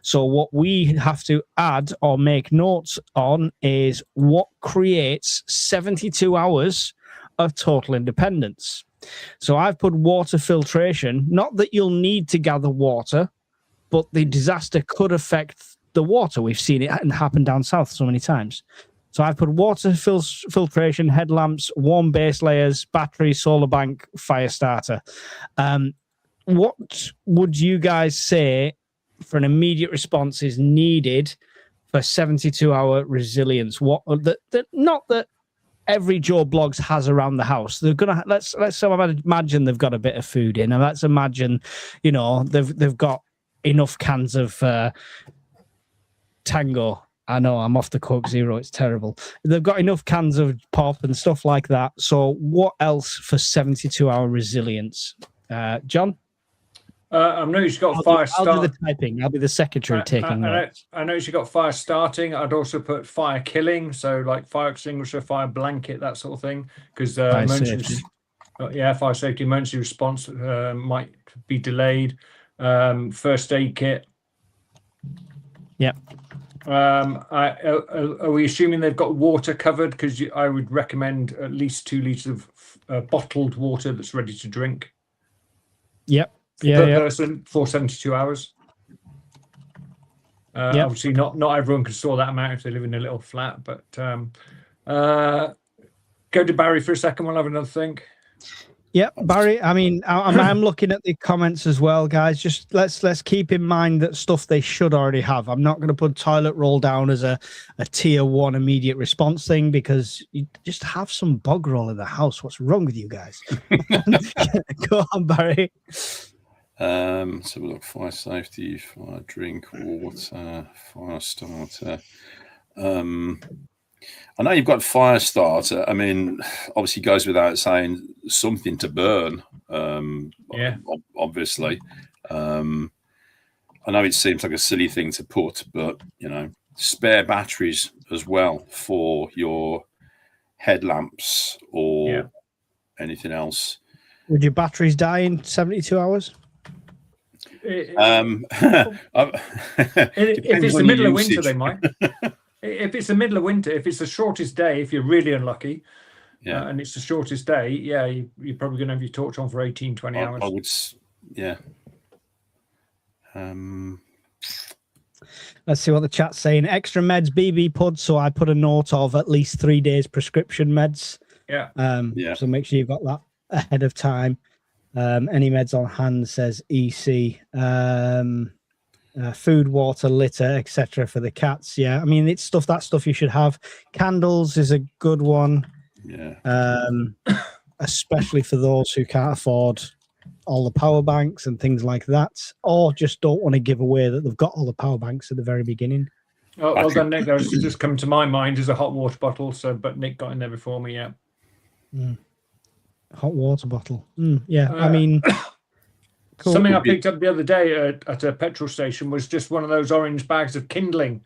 So what we have to add or make notes on is what creates 72 hours of total independence. So I've put water filtration, not that you'll need to gather water, but the disaster could affect the water. We've seen it happen down south so many times. So I've put water filtration, headlamps, warm base layers, battery, solar bank, fire starter. What would you guys say for an immediate response is needed for 72-hour resilience? What not that every Joe Blogs has around the house. They're gonna let's imagine they've got a bit of food in, and let's imagine, you know, they've got enough cans of Tango. I know I'm off the Coke Zero. It's terrible. They've got enough cans of pop and stuff like that. So what else for 72-hour resilience? John?
I've noticed you've got fire start.
I'll do the typing. I'll be the secretary taking notes.
I noticed you've got fire starting. I'd also put fire killing. So like fire extinguisher, fire blanket, that sort of thing. Because fire safety, emergency response might be delayed. First aid kit.
Yep.
Are we assuming they've got water covered? Because I would recommend at least 2 liters of bottled water that's ready to drink.
Yep.
Per person for 72 hours. Obviously, not everyone can store that amount if they live in a little flat. But go to Barry for a second. We'll have another think.
Yeah, Barry. I mean, I'm looking at the comments as well, guys. Just let's keep in mind that stuff they should already have. I'm not going to put toilet roll down as a tier 1 immediate response thing because you just have some bog roll in the house. What's wrong with you guys? Go on, Barry.
So we look fire safety, fire drink, water, fire starter. I know you've got fire starter. I mean, obviously goes without saying something to burn. Obviously. I know it seems like a silly thing to put, but you know, spare batteries as well for your headlamps or anything else.
Would your batteries die in 72 hours?
If it's the middle of winter, they might. If it's the middle of winter, if it's the shortest day, if you're really unlucky, and it's the shortest day, you're probably going to have your torch on for 18, 20 hours.
I would,
Let's see what the chat's saying. Extra meds, BB Pud. So I put a note of at least 3 days prescription meds. So make sure you've got that ahead of time. Any meds on hand, says EC. Food, water, litter, etc. for the cats. I mean, it's that stuff you should have. Candles is a good one. Especially for those who can't afford all the power banks and things like that, or just don't want to give away that they've got all the power banks at the very beginning.
Well done, Nick. That was just come to my mind as a hot water bottle. But Nick got in there before me.
Hot water bottle. I mean.
Cool. Something I picked up the other day at a petrol station was just one of those orange bags of kindling,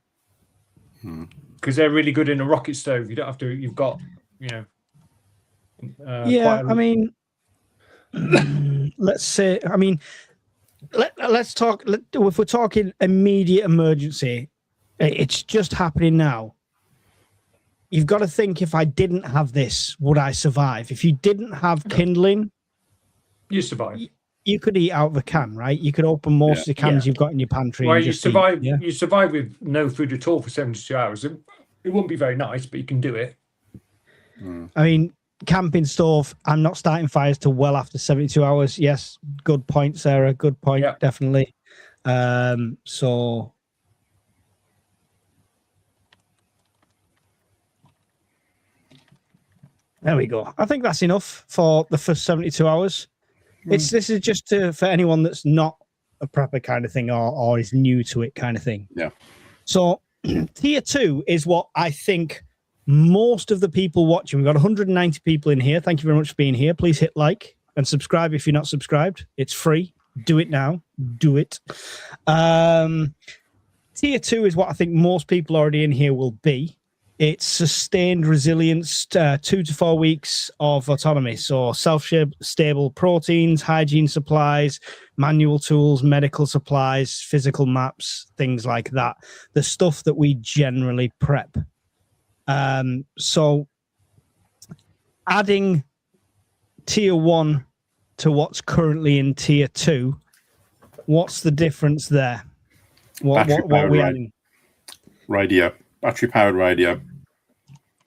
because they're really good in a rocket stove. You don't have to. You've got,
I mean, let's say. I mean, let's talk. If we're talking immediate emergency, it's just happening now. You've got to think: if I didn't have this, would I survive? If you didn't have kindling,
you survive.
you could eat out of a can, right? You could open most of the cans you've got in your pantry.
Well,
and
you
just
survive.
Eat,
You survive with no food at all for 72 hours. It wouldn't be very nice, but you can do it.
I mean, camping stove. I'm not starting fires till well after 72 hours. Yes, good point, Sarah. Good point, definitely. So. There we go. I think that's enough for the first 72 hours. This is just for anyone that's not a prepper kind of thing or is new to it kind of thing.
Yeah.
So tier 2 is what I think most of the people watching. We've got 190 people in here. Thank you very much for being here. Please hit like and subscribe if you're not subscribed. It's free. Do it now. Do it. Tier 2 is what I think most people already in here will be. It's sustained resilience, 2 to 4 weeks of autonomy. So self-stable proteins, hygiene supplies, manual tools, medical supplies, physical maps, things like that. The stuff that we generally prep. So adding tier 1 to what's currently in tier 2, what's the difference there? What are we adding?
Radio. Battery-powered radio.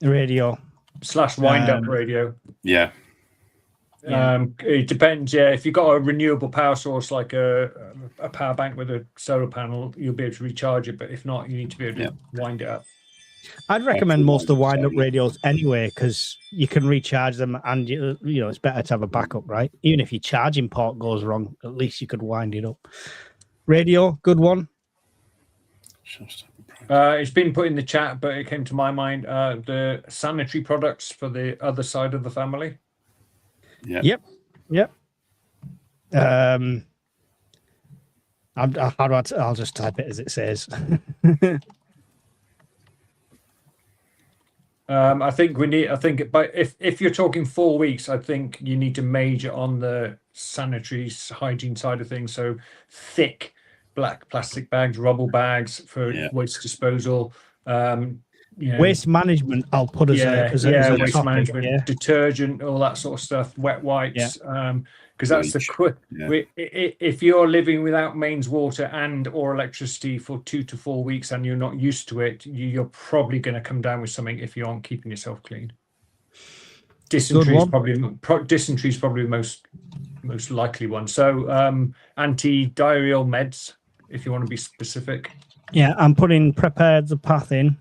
Radio.
/ wind-up radio.
Yeah.
It depends. Yeah, if you've got a renewable power source like a power bank with a solar panel, you'll be able to recharge it. But if not, you need to be able to wind it up.
I'd recommend most of the wind-up radios anyway, because you can recharge them, and you know it's better to have a backup, right? Even if your charging port goes wrong, at least you could wind it up. Radio, good one.
It's been put in the chat, but it came to my mind. The sanitary products for the other side of the family.
Yeah.
Yep. I'll just type it as it says.
I think but if you're talking 4 weeks, I think you need to major on the sanitary hygiene side of things. So thick black plastic bags, rubble bags for waste disposal.
Waste management, I'll put as a
waste
topic,
management, detergent, all that sort of stuff, wet wipes. Because that's the quick. If you're living without mains water and or electricity for 2 to 4 weeks and you're not used to it, you're probably going to come down with something if you aren't keeping yourself clean. Dysentery is probably the most likely one. So anti-diarrheal meds, if you want to be specific.
Yeah, I'm putting prepared the path in.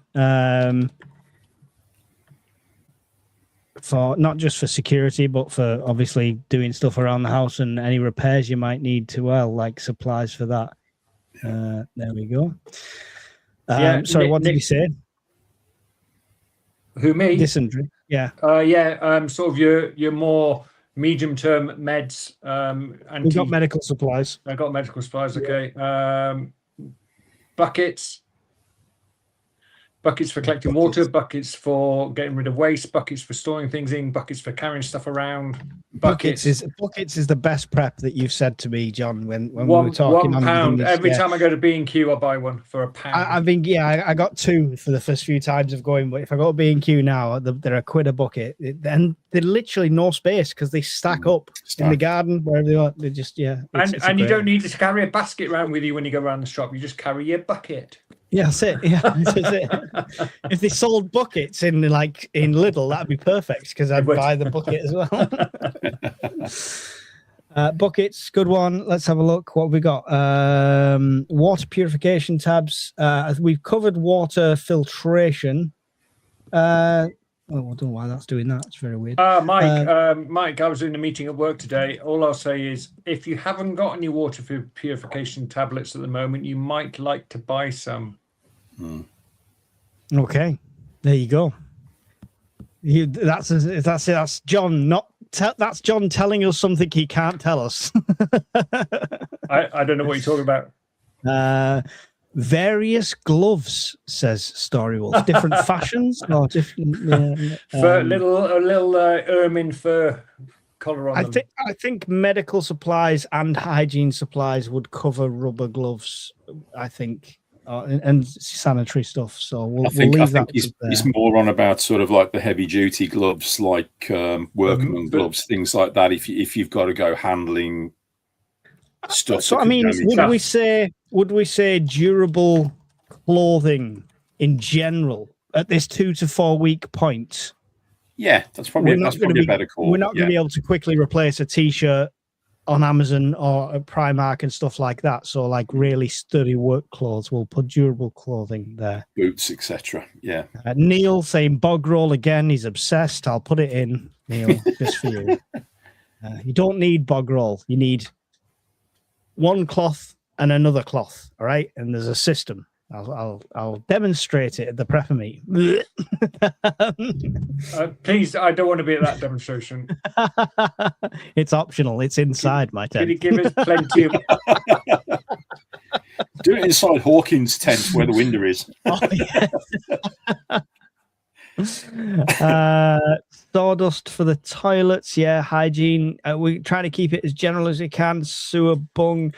For not just for security, but for obviously doing stuff around the house and any repairs you might need to, like supplies for that. There we go. Sorry, what did you say?
Who, me?
Dysentery. Yeah.
Sort of your more medium-term meds.
We've got medical supplies.
I got medical supplies. Okay. Buckets for collecting water, buckets for getting rid of waste, buckets for storing things in, buckets for carrying stuff around.
Buckets is the best prep that you've said to me, John, when we were talking.
£1 every time I go to B&Q, I buy one for £1.
I got 2 for the first few times of going, but if I go to B&Q now, they're £1 a bucket. Then they're literally no space because they stack up in the garden wherever they are. They just
and you don't need to carry a basket around with you when you go around the shop. You just carry your bucket.
Yeah, that's it. Yeah, that's it. If they sold buckets in Lidl, that'd be perfect because I'd buy the bucket as well. Buckets, good one. Let's have a look. What have we got? Water purification tabs. We've covered water filtration. I don't know why that's doing that. It's very weird.
Mike, I was in a meeting at work today. All I'll say is if you haven't got any water purification tablets at the moment, you might like to buy some.
Okay, there you go. That's John. That's John telling us something he can't tell us.
I don't know what you're talking about.
Various gloves, says Storywolf. Different fashions or different
a little ermine fur collar on them.
I think medical supplies and hygiene supplies would cover rubber gloves. I think. And sanitary stuff. So we'll leave that.
It's more on about sort of like the heavy duty gloves, like workman gloves, things like that. If you've got to go handling stuff.
So
that
I
could
mean,
damage.
would we say durable clothing in general at this 2 to 4 week point?
Yeah, that's probably a better call.
We're not going to be able to quickly replace a t-shirt on Amazon or at Primark and stuff like that. So like really sturdy work clothes, we'll put durable clothing there.
Boots, etc. Yeah.
Neil saying bog roll again. He's obsessed. I'll put it in, Neil, just for you. You don't need bog roll. You need one cloth and another cloth. All right, and there's a system. I'll demonstrate it at the prepper meet.
Please, I don't want to be at that demonstration.
It's optional. It's inside my tent.
Can you give us plenty of...
Do it inside Hawkins' tent where the window is.
Sawdust for the toilets. Yeah, hygiene. We're trying to keep it as general as we can. Sewer bung.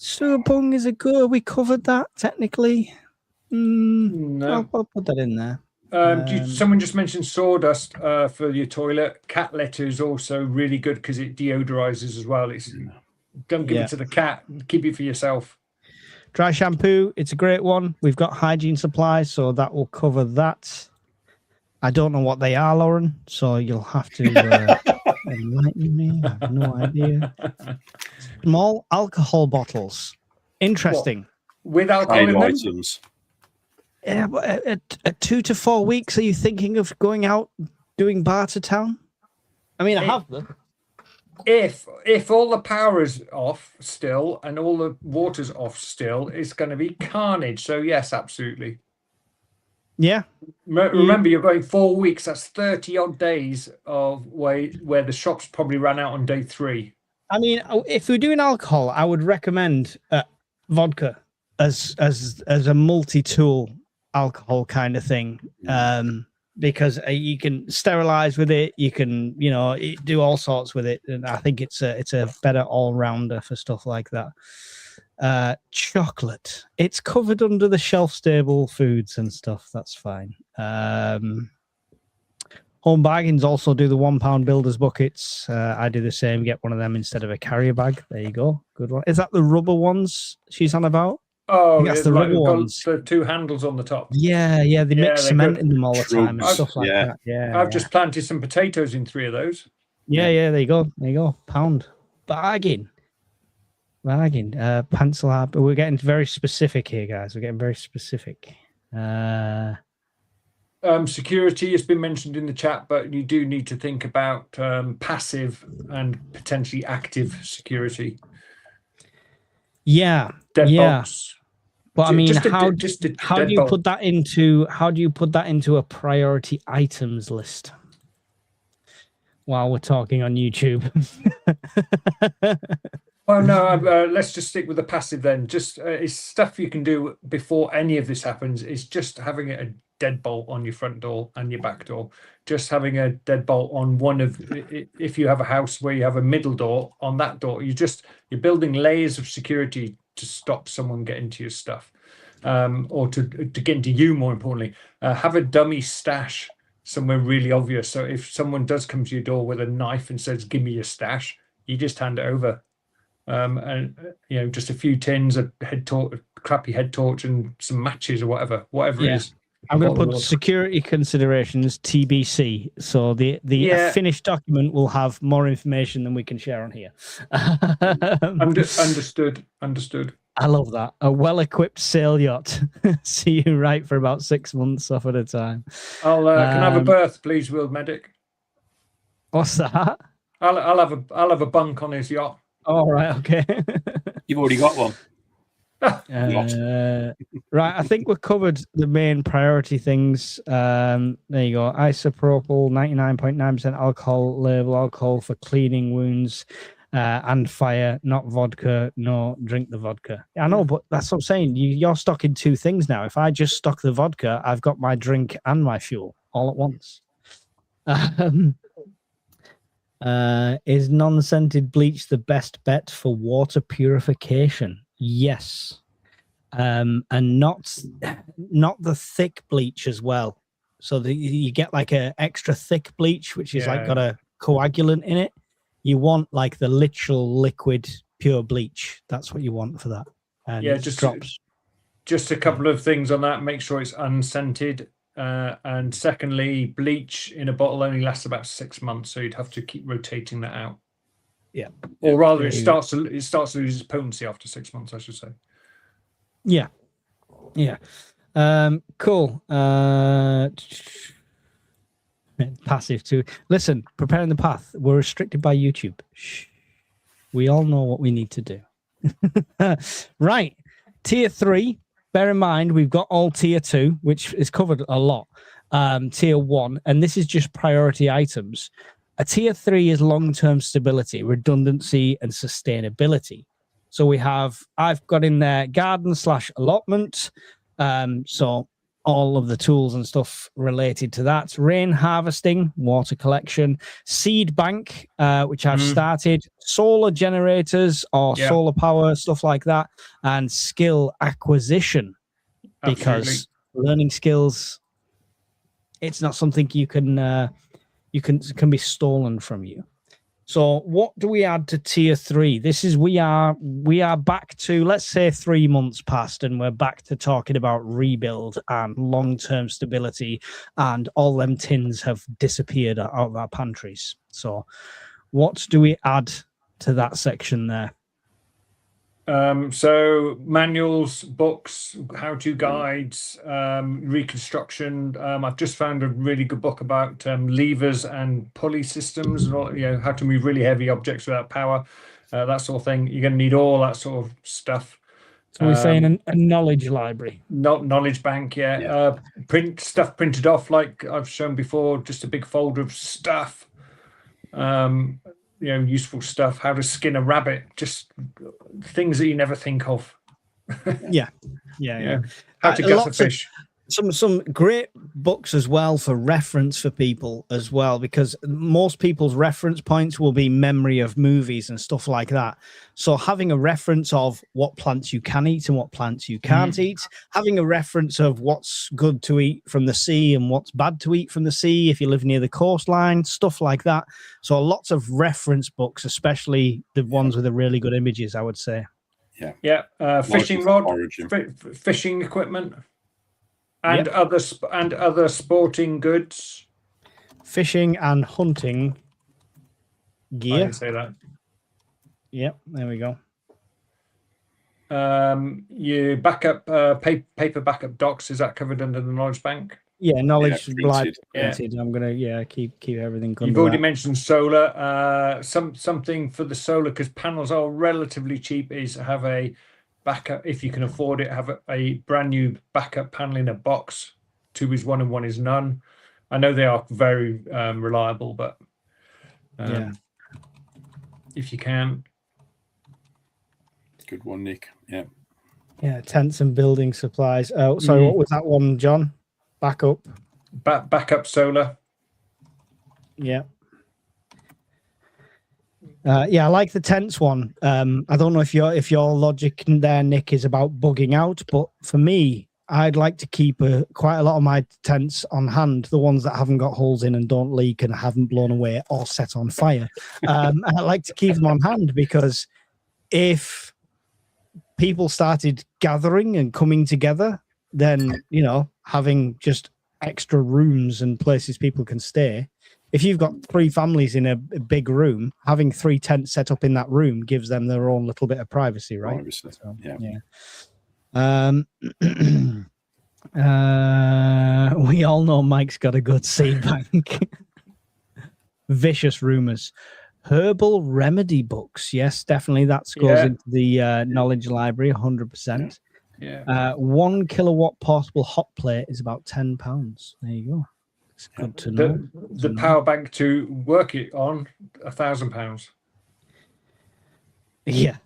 Sewer bung is a good. We covered that technically.
No.
I'll put that in there.
Someone just mentioned sawdust for your toilet. Cat litter is also really good because it deodorizes as well. Don't give it to the cat. Keep it for yourself.
Dry shampoo. It's a great one. We've got hygiene supplies, so that will cover that. I don't know what they are, Lauren, so you'll have to enlighten me. I have no idea. Small alcohol bottles. Interesting.
What? With alcohol in them?
Items.
Yeah, but at 2 to 4 weeks, are you thinking of going out doing barter town? I mean, I have them.
If all the power is off still and all the water's off still, it's going to be carnage. So yes, absolutely.
Yeah.
Remember, you're going 4 weeks. That's 30 odd days of where the shops probably ran out on day 3.
I mean, if we're doing alcohol, I would recommend vodka as a multi-tool alcohol kind of thing, because you can sterilize with it. You can do all sorts with it, and I think it's a better all-rounder for stuff like that. Chocolate, it's covered under the shelf-stable foods and stuff. That's fine. Home bargains also do the £1 builders buckets. I do the same. Get one of them instead of a carrier bag. There you go. Good one. Is that the rubber ones she's on about?
Oh,
that's the rubber ones.
The 2 handles on the top.
Yeah. They mix cement in them all the time and stuff like that. Yeah.
I've just planted some potatoes in 3 of those.
Yeah. There you go. Pound bargain. Pencil art. We're getting very specific here, guys. We're getting very specific.
Security has been mentioned in the chat, but you do need to think about passive and potentially active security.
Yeah.
Deadbolts.
But I mean, how do you put that into a priority items list while we're talking on YouTube?
Well, no, let's just stick with the passive then. Just it's stuff you can do before any of this happens. It's just having a deadbolt on your front door and your back door. Just having a deadbolt on one of, if you have a house where you have a middle door, on that door, you're building layers of security to stop someone getting to your stuff, or to get into you. More importantly, have a dummy stash somewhere really obvious. So if someone does come to your door with a knife and says, "Give me your stash," you just hand it over. And just a few tins, a crappy head torch, and some matches or whatever it is.
I'm going to put security considerations TBC. So the finished document will have more information than we can share on here.
Understood.
I love that. A well-equipped sail yacht. See you right for about 6 months off at a time.
Can I have a berth, please, World Medic?
What's that?
I'll have a bunk on his yacht.
All right, okay.
You've already got one.
Right, I think we've covered the main priority things. There you go. Isopropyl, 99.9% alcohol label, alcohol for cleaning wounds and fire, not vodka. No, drink the vodka. I know, but that's what I'm saying. You're stocking 2 things now. If I just stock the vodka, I've got my drink and my fuel all at once. Is non-scented bleach the best bet for water purification? Yes. And not the thick bleach as well. So you get like a extra thick bleach, which is like got a coagulant in it. You want like the literal liquid pure bleach. That's what you want for that. And
Yeah,
it drops.
Just a couple of things on that. Make sure it's unscented. And secondly, bleach in a bottle only lasts about 6 months, so you'd have to keep rotating that out.
Yeah.
Or rather, it starts to lose its potency after 6 months, I should say.
Yeah. Yeah. Cool. Passive too. Listen, preparing the path. We're restricted by YouTube. Shh. We all know what we need to do. Right. Tier 3. Bear in mind, we've got all tier 2, which is covered a lot. Tier 1, and this is just priority items. A tier 3 is long-term stability, redundancy, and sustainability. So I've got in there garden/allotment. So all of the tools and stuff related to that. Rain harvesting, water collection, seed bank, which I've started, solar generators or solar power, stuff like that, and skill acquisition. Because learning skills, it's not something you can be stolen from you. So what do we add to tier 3? This is we are back to, let's say, 3 months past, and we're back to talking about rebuild and long-term stability, and all them tins have disappeared out of our pantries. So what do we add to that section there?
So manuals, books, how-to guides, reconstruction. I've just found a really good book about levers and pulley systems, and how to move really heavy objects without power, that sort of thing. You're going to need all that sort of stuff.
So we're saying a knowledge library,
knowledge bank, print stuff printed off like I've shown before, just a big folder of stuff. Useful stuff, how to skin a rabbit, just things that you never think of.
Yeah.
How to gut a fish.
Some great books as well for reference for people as well, because most people's reference points will be memory of movies and stuff like that. So having a reference of what plants you can eat and what plants you can't eat, having a reference of what's good to eat from the sea and what's bad to eat from the sea if you live near the coastline, stuff like that. So lots of reference books, especially the ones with the really good images, I would say.
Fishing rod, fishing equipment. And other sporting goods,
fishing and hunting gear.
I didn't say that.
Yep, there we go.
You backup paper backup docs. Is that covered under the knowledge bank?
Yeah, knowledge
printed.
I'm gonna keep everything.
You've already mentioned solar. Something for the solar, because panels are relatively cheap, is have a backup, if you can afford it, have a brand new backup panel in a box. 2 is 1 and 1 is none. I know they are very reliable, but if you can.
Good one, Nick.
Yeah, tents and building supplies. Oh, sorry, what was that one, John? Backup.
Backup solar.
Yeah. I like the tents one. I don't know if your logic there, Nick, is about bugging out, but for me, I'd like to keep quite a lot of my tents on hand, the ones that haven't got holes in and don't leak and haven't blown away or set on fire. I like to keep them on hand, because if people started gathering and coming together, then, having just extra rooms and places people can stay. If you've got 3 families in a big room, having 3 tents set up in that room gives them their own little bit of privacy, right? So, we all know Mike's got a good seed bank. Vicious rumors. Herbal remedy books. Yes, definitely. That goes into the knowledge library, 100%. 1 kilowatt portable hot plate is about £10. There you go. It's good to know.
The power bank to work it on, £1,000.
Yeah.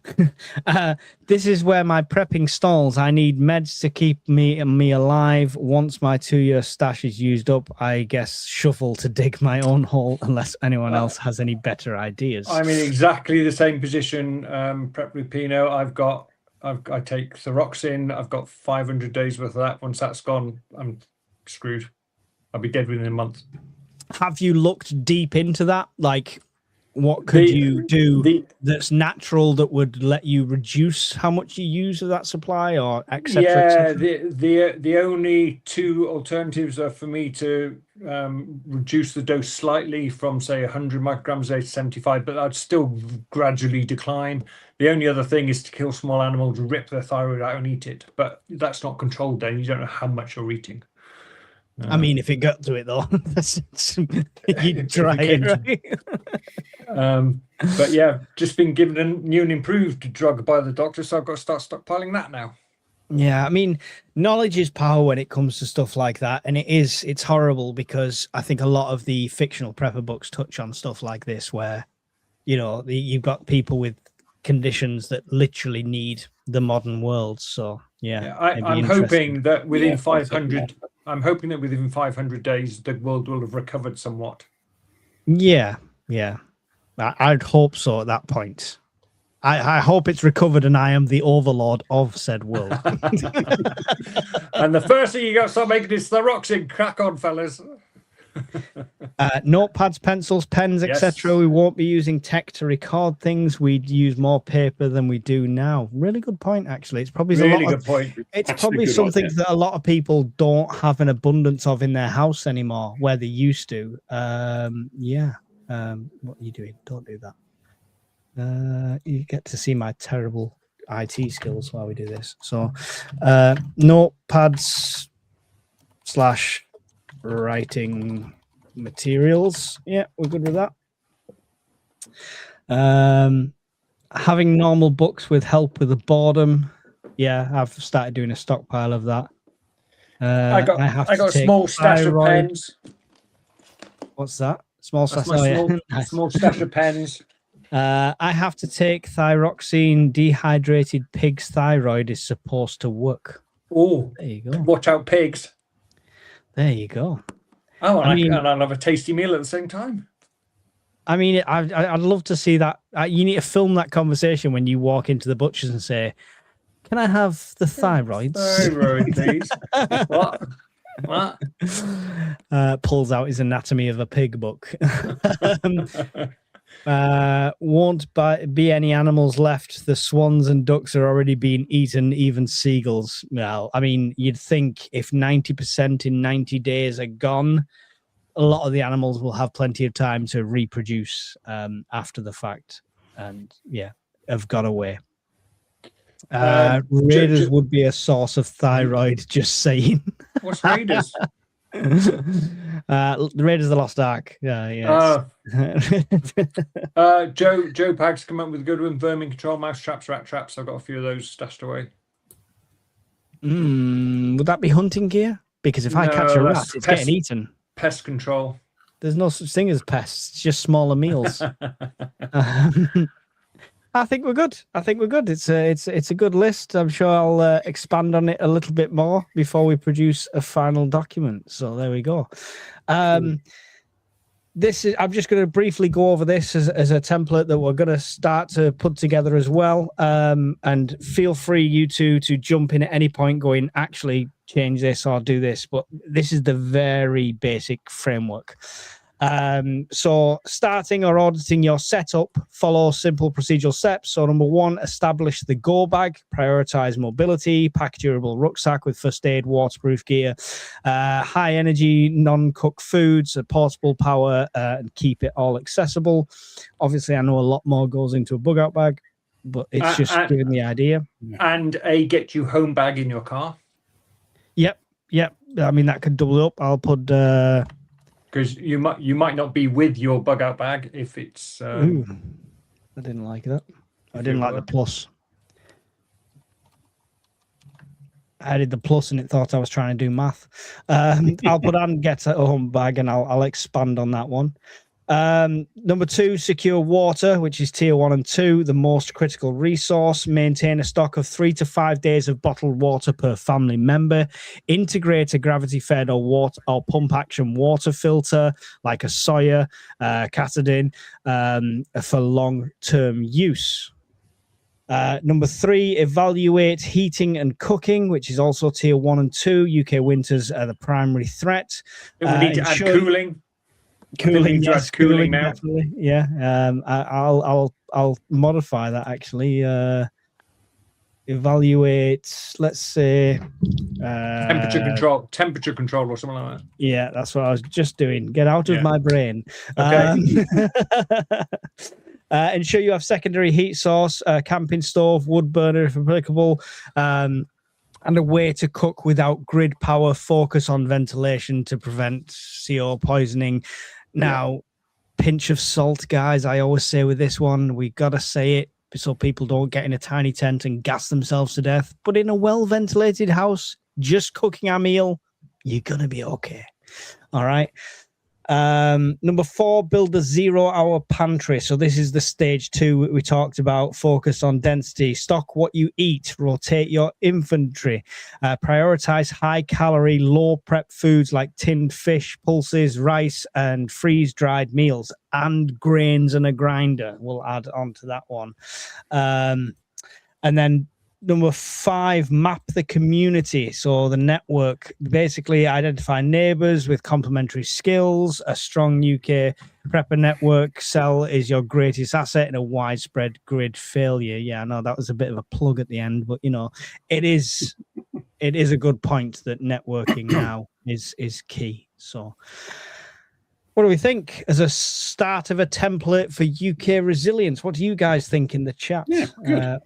This is where my prepping stalls. I need meds to keep me alive. Once my 2-year stash is used up, I guess shovel to dig my own hole, unless anyone else has any better ideas.
I'm in exactly the same position. Prep with Pino. I take Thyroxin. I've got 500 days worth of that. Once that's gone, I'm screwed. I'll be dead within a month.
Have you looked deep into that? Like, what could you do
the
that's natural that would let you reduce how much you use of that supply, or etc.
yeah,
etc.?
the only two alternatives are for me to reduce the dose slightly from say 100 micrograms a day to 75, but I'd still gradually decline. The only other thing is to kill small animals, rip their thyroid out and eat it, but that's not controlled. Then you don't know how much you're eating.
I mean, if it got to it though, you'd try it, right?
But yeah, just been given a new and improved drug by the doctor, so I've got to start stockpiling that now.
Yeah, I mean, knowledge is power when it comes to stuff like that, and it's horrible because I think a lot of the fictional prepper books touch on stuff like this, where you've got people with conditions that literally need the modern world. So yeah,
I'm hoping that within 500. I'm hoping that within 500 days, the world will have recovered somewhat.
Yeah. I'd hope so at that point. I hope it's recovered and I am the overlord of said world.
And the first thing you got to start making is thyroxine. Crack on, fellas.
Notepads, pencils, pens, etc. We won't be using tech to record things. We'd use more paper than we do now. Really good point, actually. It's probably
good point.
It's probably something that a lot of people don't have an abundance of in their house anymore, where they used to. What are you doing? Don't do that. You get to see my terrible IT skills while we do this. So, notepads / writing materials. Yeah, we're good with that. Having normal books with help with the boredom. Yeah, I've started doing a stockpile of that.
I got a small stash of pens.
What's that? Small stash.
Small stash of pens.
I have to take thyroxine. Dehydrated pig's thyroid is supposed to work.
Oh,
there you go.
Watch out, pigs.
There you go.
Oh, and I'll have a tasty meal at the same time.
I mean, I'd love to see that. You need to film that conversation when you walk into the butcher's and say, "Can I have the thyroids?"
Thyroid, please. What?
Pulls out his anatomy of a pig book. Won't be any animals left. The swans and ducks are already being eaten, even seagulls. Well, I mean, you'd think if 90% in 90 days are gone, a lot of the animals will have plenty of time to reproduce after the fact, and have got away. Raiders would be a source of thyroid, just saying.
What's Raiders?
The Raiders of the Lost Ark. Joe
Pag's come up with a good one. Vermin control, mouse traps, rat traps. I've got a few of those stashed away.
Would that be hunting gear? Because if I catch a rat, it's getting eaten.
Pest control.
There's no such thing as pests, it's just smaller meals. I think we're good. It's a good list. I'm sure I'll expand on it a little bit more before we produce a final document. So there we go. I'm just going to briefly go over this as a template that we're going to start to put together as well. And feel free, you two, to jump in at any point going, actually change this or do this. But this is the very basic framework. So starting or auditing your setup, follow simple procedural steps. So number 1, establish the go bag, prioritize mobility, pack durable rucksack with first aid, waterproof gear, high energy, non-cooked foods, portable power, and keep it all accessible. Obviously, I know a lot more goes into a bug out bag, but it's just giving the idea.
And a get you home bag in your car.
Yep. I mean, that could double up. I'll put
because you might not be with your bug out bag if it's.
Ooh, I didn't like that. I didn't like the plus. I added the plus and it thought I was trying to do math. I'll put on get a home bag and I'll expand on that one. Number 2, secure water, which is tier 1 and 2, the most critical resource. Maintain a stock of 3 to 5 days of bottled water per family member. Integrate a gravity fed or water or pump action water filter like a Sawyer, Katadyn, for long-term use. Number 3, evaluate heating and cooking, which is also tier 1 and 2. UK winters are the primary threat.
We need to add cooling.
Cooling,
need to
yes,
add cooling now.
definitely. Yeah. I'll modify that actually. Evaluate, let's say
temperature control or something like that.
Yeah, that's what I was just doing. Get out of my brain.
Okay.
Ensure you have secondary heat source, camping stove, wood burner if applicable, and a way to cook without grid power. Focus on ventilation to prevent CO poisoning. Now, pinch of salt, guys. I always say with this one, we got to say it so people don't get in a tiny tent and gas themselves to death. But in a well-ventilated house, just cooking our meal, you're going to be okay. All right. Number 4, build a 0-hour pantry. So this is the stage 2 we talked about. Focus on density. Stock what you eat. Rotate your inventory. Prioritize high-calorie, low-prep foods like tinned fish, pulses, rice, and freeze-dried meals. And grains and a grinder. We'll add on to that one. And then number 5, map the community. So the network, basically identify neighbors with complementary skills. A strong UK prepper network cell is your greatest asset in a widespread grid failure. Yeah, I know that was a bit of a plug at the end, but you know, it is a good point that networking now is key. So what do we think as a start of a template for UK resilience? What do you guys think in the chat?
Yeah, good.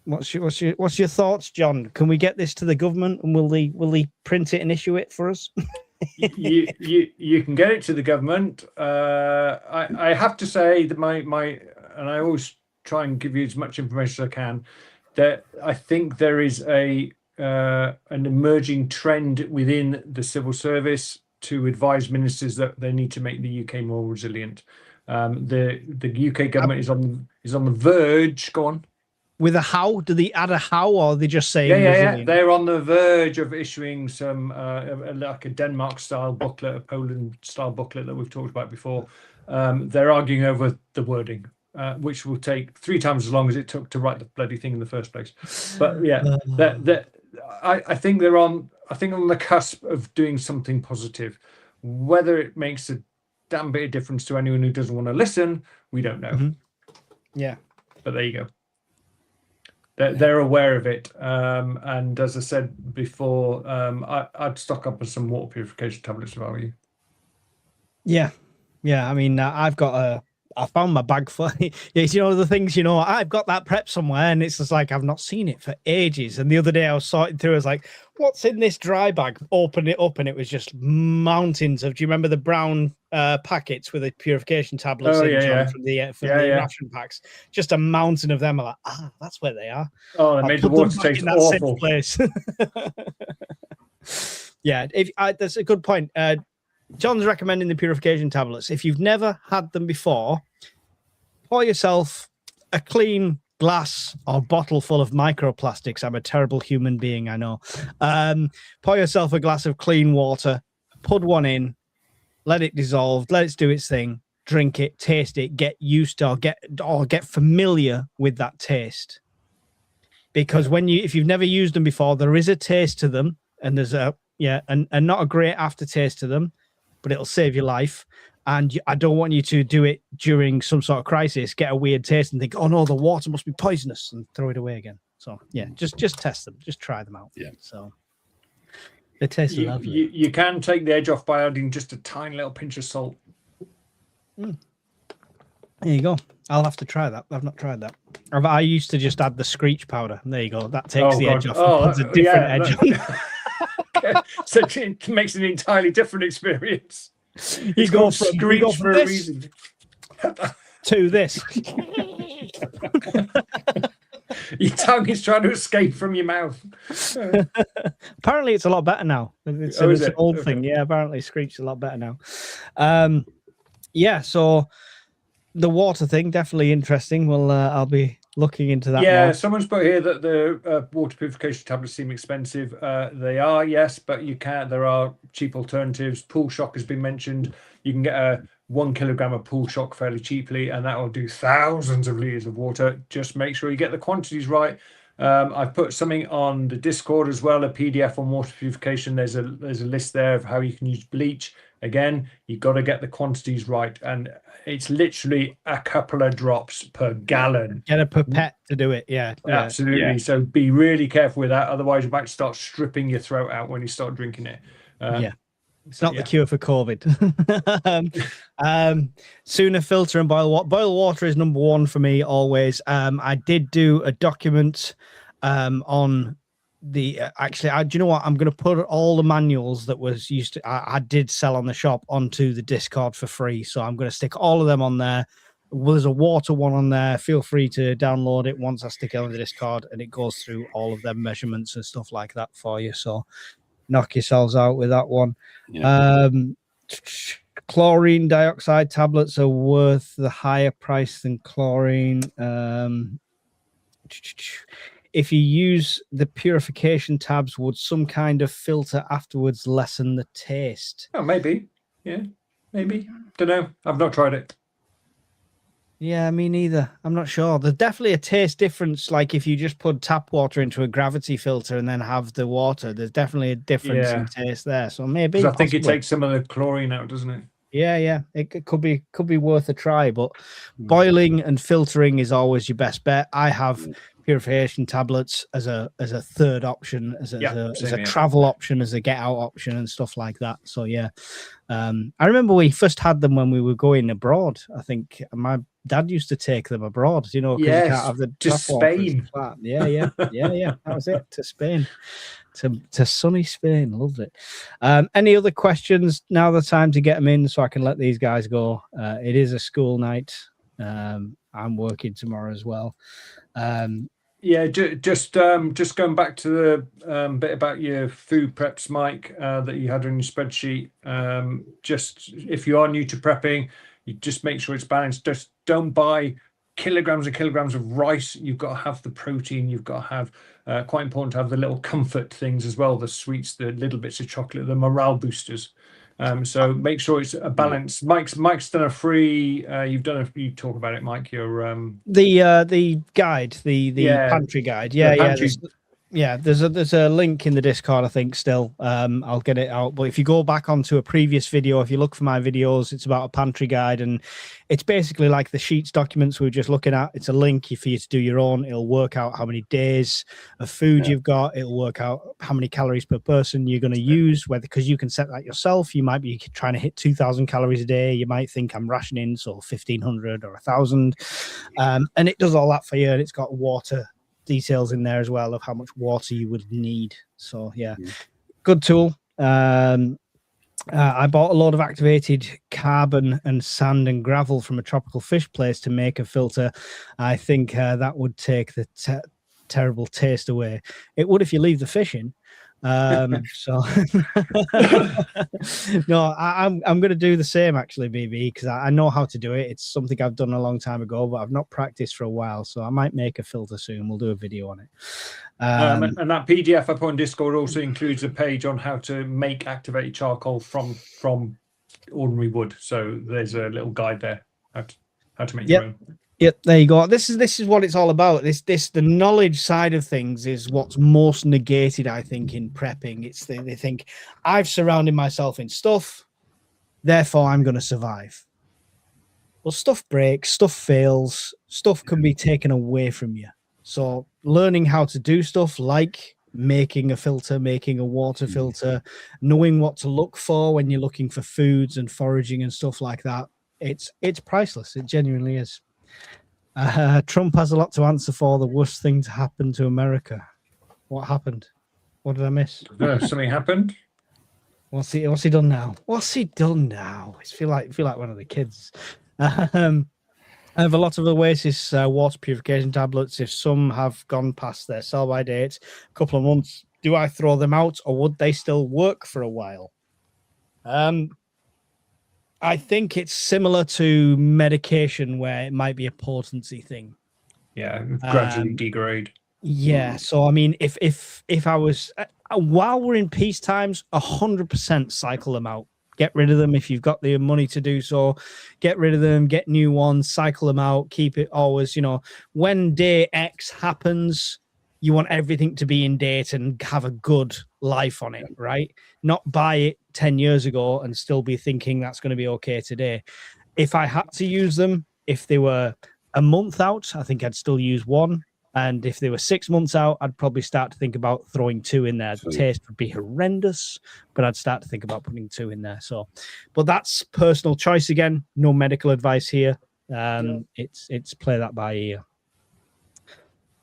What's your thoughts, John? Can we get this to the government, and will they print it and issue it for us?
you can get it to the government. I have to say that and I always try and give you as much information as I can, that I think there is an emerging trend within the civil service to advise ministers that they need to make the UK more resilient. The UK government is on the verge. Go on.
With a how? Do they add a how, or are they just saying
resilient? They're on the verge of issuing some like a Denmark-style booklet, a Poland-style booklet that we've talked about before. They're arguing over the wording, which will take 3 times as long as it took to write the bloody thing in the first place. But yeah, I think they're on the cusp of doing something positive. Whether it makes a damn bit of difference to anyone who doesn't want to listen, we don't know.
Mm-hmm. Yeah,
but there you go. They're aware of it, and as I said before, I'd stock up on some water purification tablets if I were you.
Yeah. I mean, I found my bag for the things, I've got that prep somewhere, and it's just like I've not seen it for ages. And the other day I was sorting through, I was like, what's in this dry bag? Opened it up, and it was just mountains of. Do you remember the brown packets with the purification tablets from the ration packs? Just a mountain of them. I'm like, that's where they are.
Oh, they made the water taste awful.
Place. Yeah, that's a good point. John's recommending the purification tablets. If you've never had them before, pour yourself a clean glass or bottle full of microplastics. I'm a terrible human being, I know. Pour yourself a glass of clean water, put one in, let it dissolve, let it do its thing, drink it, taste it, get used to or get familiar with that taste. Because if you've never used them before, there is a taste to them, and there's and not a great aftertaste to them, but it'll save your life. And I don't want you to do it during some sort of crisis, get a weird taste and think, oh no, the water must be poisonous, and throw it away again. So yeah, just test them, just try them out.
Yeah.
So they taste lovely.
You can take the edge off by adding just a tiny little pinch of salt.
There you go. I'll have to try that. I've not tried that. I used to just add the screech powder. There you go. That takes the edge off and puts a different edge on.
So it makes an entirely different experience.
You go from screech
for a reason
to this.
Your tongue is trying to escape from your mouth.
Apparently, it's a lot better now. It's an old thing. Yeah, apparently, screech is a lot better now. So the water thing, definitely interesting. Well, I'll be looking into that.
Yeah,
more.
Someone's put here that the water purification tablets seem expensive. They are, yes, but there are cheap alternatives. Pool shock has been mentioned. You can get a 1 kilogram of pool shock fairly cheaply, and that will do thousands of liters of water. Just make sure you get the quantities right. I've put something on the Discord as well, a PDF on water purification. There's a list there of how you can use bleach, Again, you've got to get the quantities right, and it's literally a couple of drops per gallon.
Get a pipette to do it. Yeah.
Absolutely.
Yeah.
So be really careful with that. Otherwise, you might start stripping your throat out when you start drinking it.
Yeah. It's not the cure for COVID. Sooner filter and boil water. Boil water is number one for me always. I did do a document on the actually. Do you know what? I'm going to put all the manuals that was used to I did sell on the shop onto the Discord for free. So I'm going to stick all of them on there. Well, there's a water one on there. Feel free to download it once I stick it on the Discord, and it goes through all of them measurements and stuff like that for you. So knock yourselves out with that one. Yeah. Chlorine dioxide tablets are worth the higher price than chlorine. If you use the purification tabs, would some kind of filter afterwards lessen the taste?
Oh, maybe. Yeah, maybe. Don't know. I've not tried it.
Yeah, me neither. I'm not sure. There's definitely a taste difference. Like if you just put tap water into a gravity filter and then have the water, there's definitely a difference in taste there. So maybe
I think it takes some of the chlorine out, doesn't it?
Yeah. It could be worth a try. But boiling and filtering is always your best bet. I have purification tablets as a third option, as a travel option, as a get out option, and stuff like that. So yeah, I remember we first had them when we were going abroad. I think my dad used to take them abroad, you know, because you can't have the
to Spain.
Yeah. That was it, to Spain, to sunny Spain. Loved it. Any other questions? Now the time to get them in, so I can let these guys go. It is a school night. I'm working tomorrow as well.
Just going back to the bit about your food preps, Mike, that you had on your spreadsheet. Just if you are new to prepping, you just make sure it's balanced. Just don't buy kilograms and kilograms of rice. You've got to have the protein. You've got to have quite important to have the little comfort things as well, the sweets, the little bits of chocolate, the morale boosters. So make sure it's a balance. Mike's done a free. You talk about it, Mike. Your
the guide, the pantry guide. There's a link in the Discord, I think. Still, I'll get it out. But if you go back onto a previous video, if you look for my videos, it's about a pantry guide, and it's basically like the sheets documents we were just looking at. It's a link for you to do your own. It'll work out how many days of food you've got. It'll work out how many calories per person you're going to use, whether, because you can set that yourself. You might be trying to hit 2,000 calories a day. You might think I'm rationing, so 1,500 or 1,000. And it does all that for you. And it's got water details in there as well of how much water you would need. So yeah, good tool. I bought a load of activated carbon and sand and gravel from a tropical fish place to make a filter. I think that would take the terrible taste away. It would if you leave the fish in. So no, I'm going to do the same actually, BB, because I know how to do it. It's something I've done a long time ago, but I've not practiced for a while, so I might make a filter soon. We'll do a video on it.
And that PDF up on Discord also includes a page on how to make activated charcoal from ordinary wood. So there's a little guide there how to make your own.
Yep, there you go. This is what it's all about. The knowledge side of things is what's most negated, I think, in prepping. It's they think I've surrounded myself in stuff, therefore I'm going to survive. Well, stuff breaks, stuff fails, stuff can be taken away from you. So learning how to do stuff like making a filter, making a water filter, knowing what to look for when you're looking for foods and foraging and stuff like that, it's priceless. It genuinely is. Trump has a lot to answer for. The worst thing to happen to America. What happened? What did I miss?
Something happened.
What's he done now? What's he done now? I feel like one of the kids. I have a lot of Oasis water purification tablets. If some have gone past their sell-by date, a couple of months, do I throw them out, or would they still work for a while? I think it's similar to medication where it might be a potency thing.
Yeah, gradually degrade.
Yeah, so I mean, if I was while we're in peace times, 100% cycle them out. Get rid of them if you've got the money to do so. Get rid of them. Get new ones. Cycle them out. Keep it always. When day X happens, you want everything to be in date and have a good life on it, right? Not buy it 10 years ago and still be thinking that's going to be okay today. If I had to use them, if they were a month out, I think I'd still use one. And if they were 6 months out, I'd probably start to think about throwing two in there. The taste would be horrendous, but I'd start to think about putting two in there. So, but that's personal choice again. No medical advice here. It's play that by ear.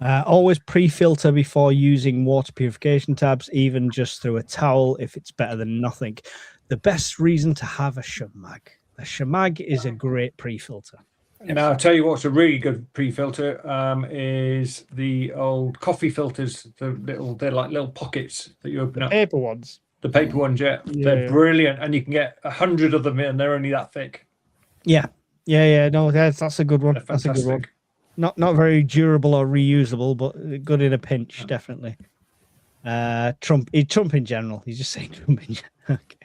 Always pre-filter before using water purification tabs, even just through a towel if it's better than nothing. The best reason to have a Shamag. A Shamag is a great pre-filter.
Now, I'll tell you what's a really good pre-filter is the old coffee filters. They're like little pockets that you open up.
Paper ones.
The paper ones, yeah. They're brilliant, and you can get 100 of them in. They're only that thick.
Yeah. No, that's a good one. That's a good one. Not very durable or reusable, but good in a pinch, definitely. Trump in general. He's just saying Trump in general. Okay.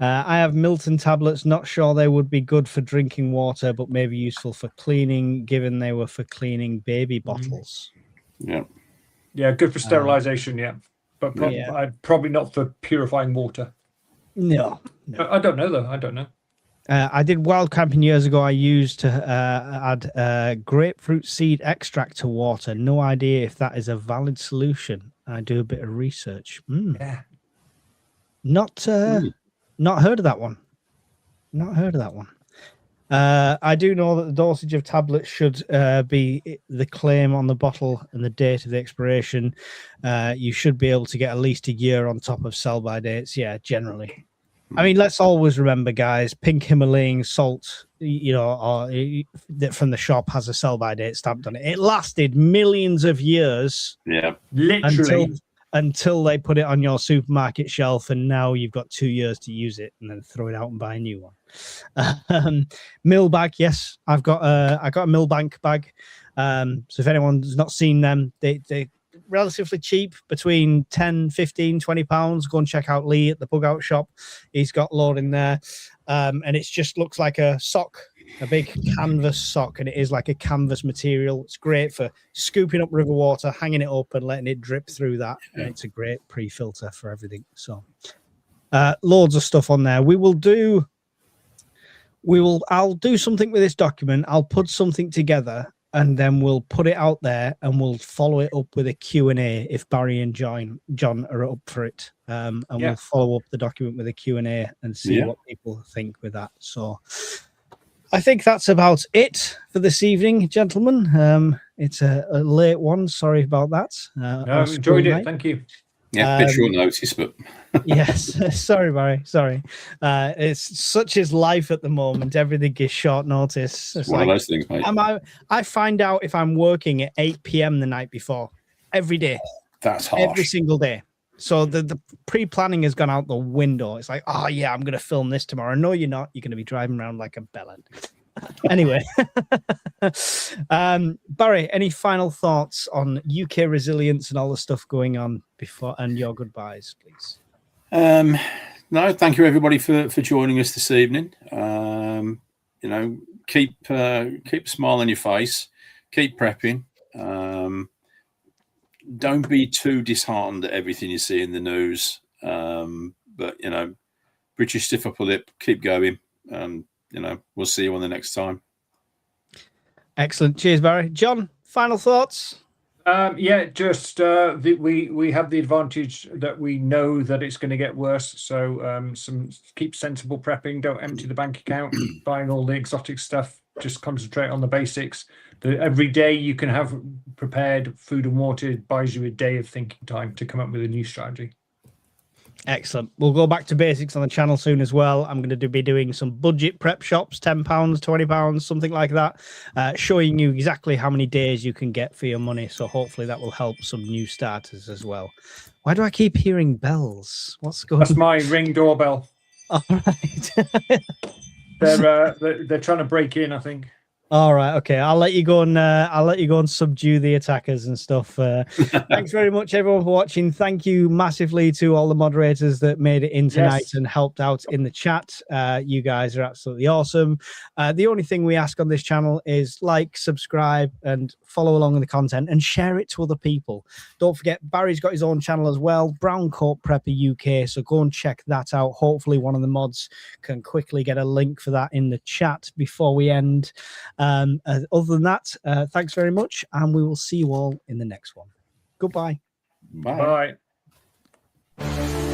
I have Milton tablets. Not sure they would be good for drinking water, but maybe useful for cleaning, given they were for cleaning baby bottles.
Yeah.
Yeah, good for sterilization, but probably not for purifying water.
No.
I don't know, though. I don't know.
I did wild camping years ago. I used to add grapefruit seed extract to water. No idea if that is a valid solution. I do a bit of research.
Yeah.
Not heard of that one. I do know that the dosage of tablets should be the claim on the bottle and the date of the expiration. You should be able to get at least a year on top of sell-by dates. Yeah, generally. I mean, let's always remember, guys, pink Himalayan salt, that from the shop has a sell-by date stamped on it. It lasted millions of years.
Yeah,
literally.
Until they put it on your supermarket shelf, and now you've got 2 years to use it, and then throw it out and buy a new one. Mill bag, yes, I got a Millbank bag. So if anyone's not seen them, they're relatively cheap, between 10, 15, 20 pounds. Go and check out Lee at the bug out shop. He's got a load in there, and it just looks like a sock. A big canvas sock, and it is like a canvas material. It's great for scooping up river water, hanging it up and letting it drip through that. And it's a great pre-filter for everything. So loads of stuff on there. I'll do something with this document. I'll put something together, and then we'll put it out there, and we'll follow it up with a Q&A if Barry and John are up for it. We'll follow up the document with a Q&A and see what people think with that. So I think that's about it for this evening, gentlemen. It's a late one. Sorry about that.
No, enjoyed it. Thank you.
Yeah, bit short notice, but
yes. Sorry, Barry. Sorry. It's such as life at the moment. Everything is short notice. It's
one of those things, mate.
I find out if I'm working at 8 p.m. the night before every day.
That's harsh.
Every single day. So the pre-planning has gone out the window. It's like, oh yeah, I'm going to film this tomorrow. No, you're not. You're going to be driving around like a bellend. Anyway, Barry, any final thoughts on UK resilience and all the stuff going on before, and your goodbyes, please?
No, thank you everybody for joining us this evening. Keep a smile on your face. Keep prepping. Don't be too disheartened at everything you see in the news. But, British stiff upper lip, keep going. We'll see you on the next time.
Excellent. Cheers, Barry. John, final thoughts?
We have the advantage that we know that it's going to get worse. So keep sensible prepping. Don't empty the bank account, buying all the exotic stuff. Just concentrate on the basics. Every day you can have prepared food and water buys you a day of thinking time to come up with a new strategy.
Excellent. We'll go back to basics on the channel soon as well. I'm going to be doing some budget prep shops, £10, £20, something like that, showing you exactly how many days you can get for your money. So hopefully that will help some new starters as well. Why do I keep hearing bells? What's going on?
That's my Ring doorbell.
All right.
They're trying to break in, I think.
All right, okay. I'll let you go and subdue the attackers and stuff. Thanks very much, everyone, for watching. Thank you massively to all the moderators that made it in tonight and helped out in the chat. You guys are absolutely awesome. The only thing we ask on this channel is like, subscribe, and follow along with the content and share it to other people. Don't forget, Barry's got his own channel as well, Brown Coat Prepper UK. So go and check that out. Hopefully, one of the mods can quickly get a link for that in the chat before we end. Other than that, thanks very much, and we will see you all in the next one. Goodbye.
Bye.
Bye.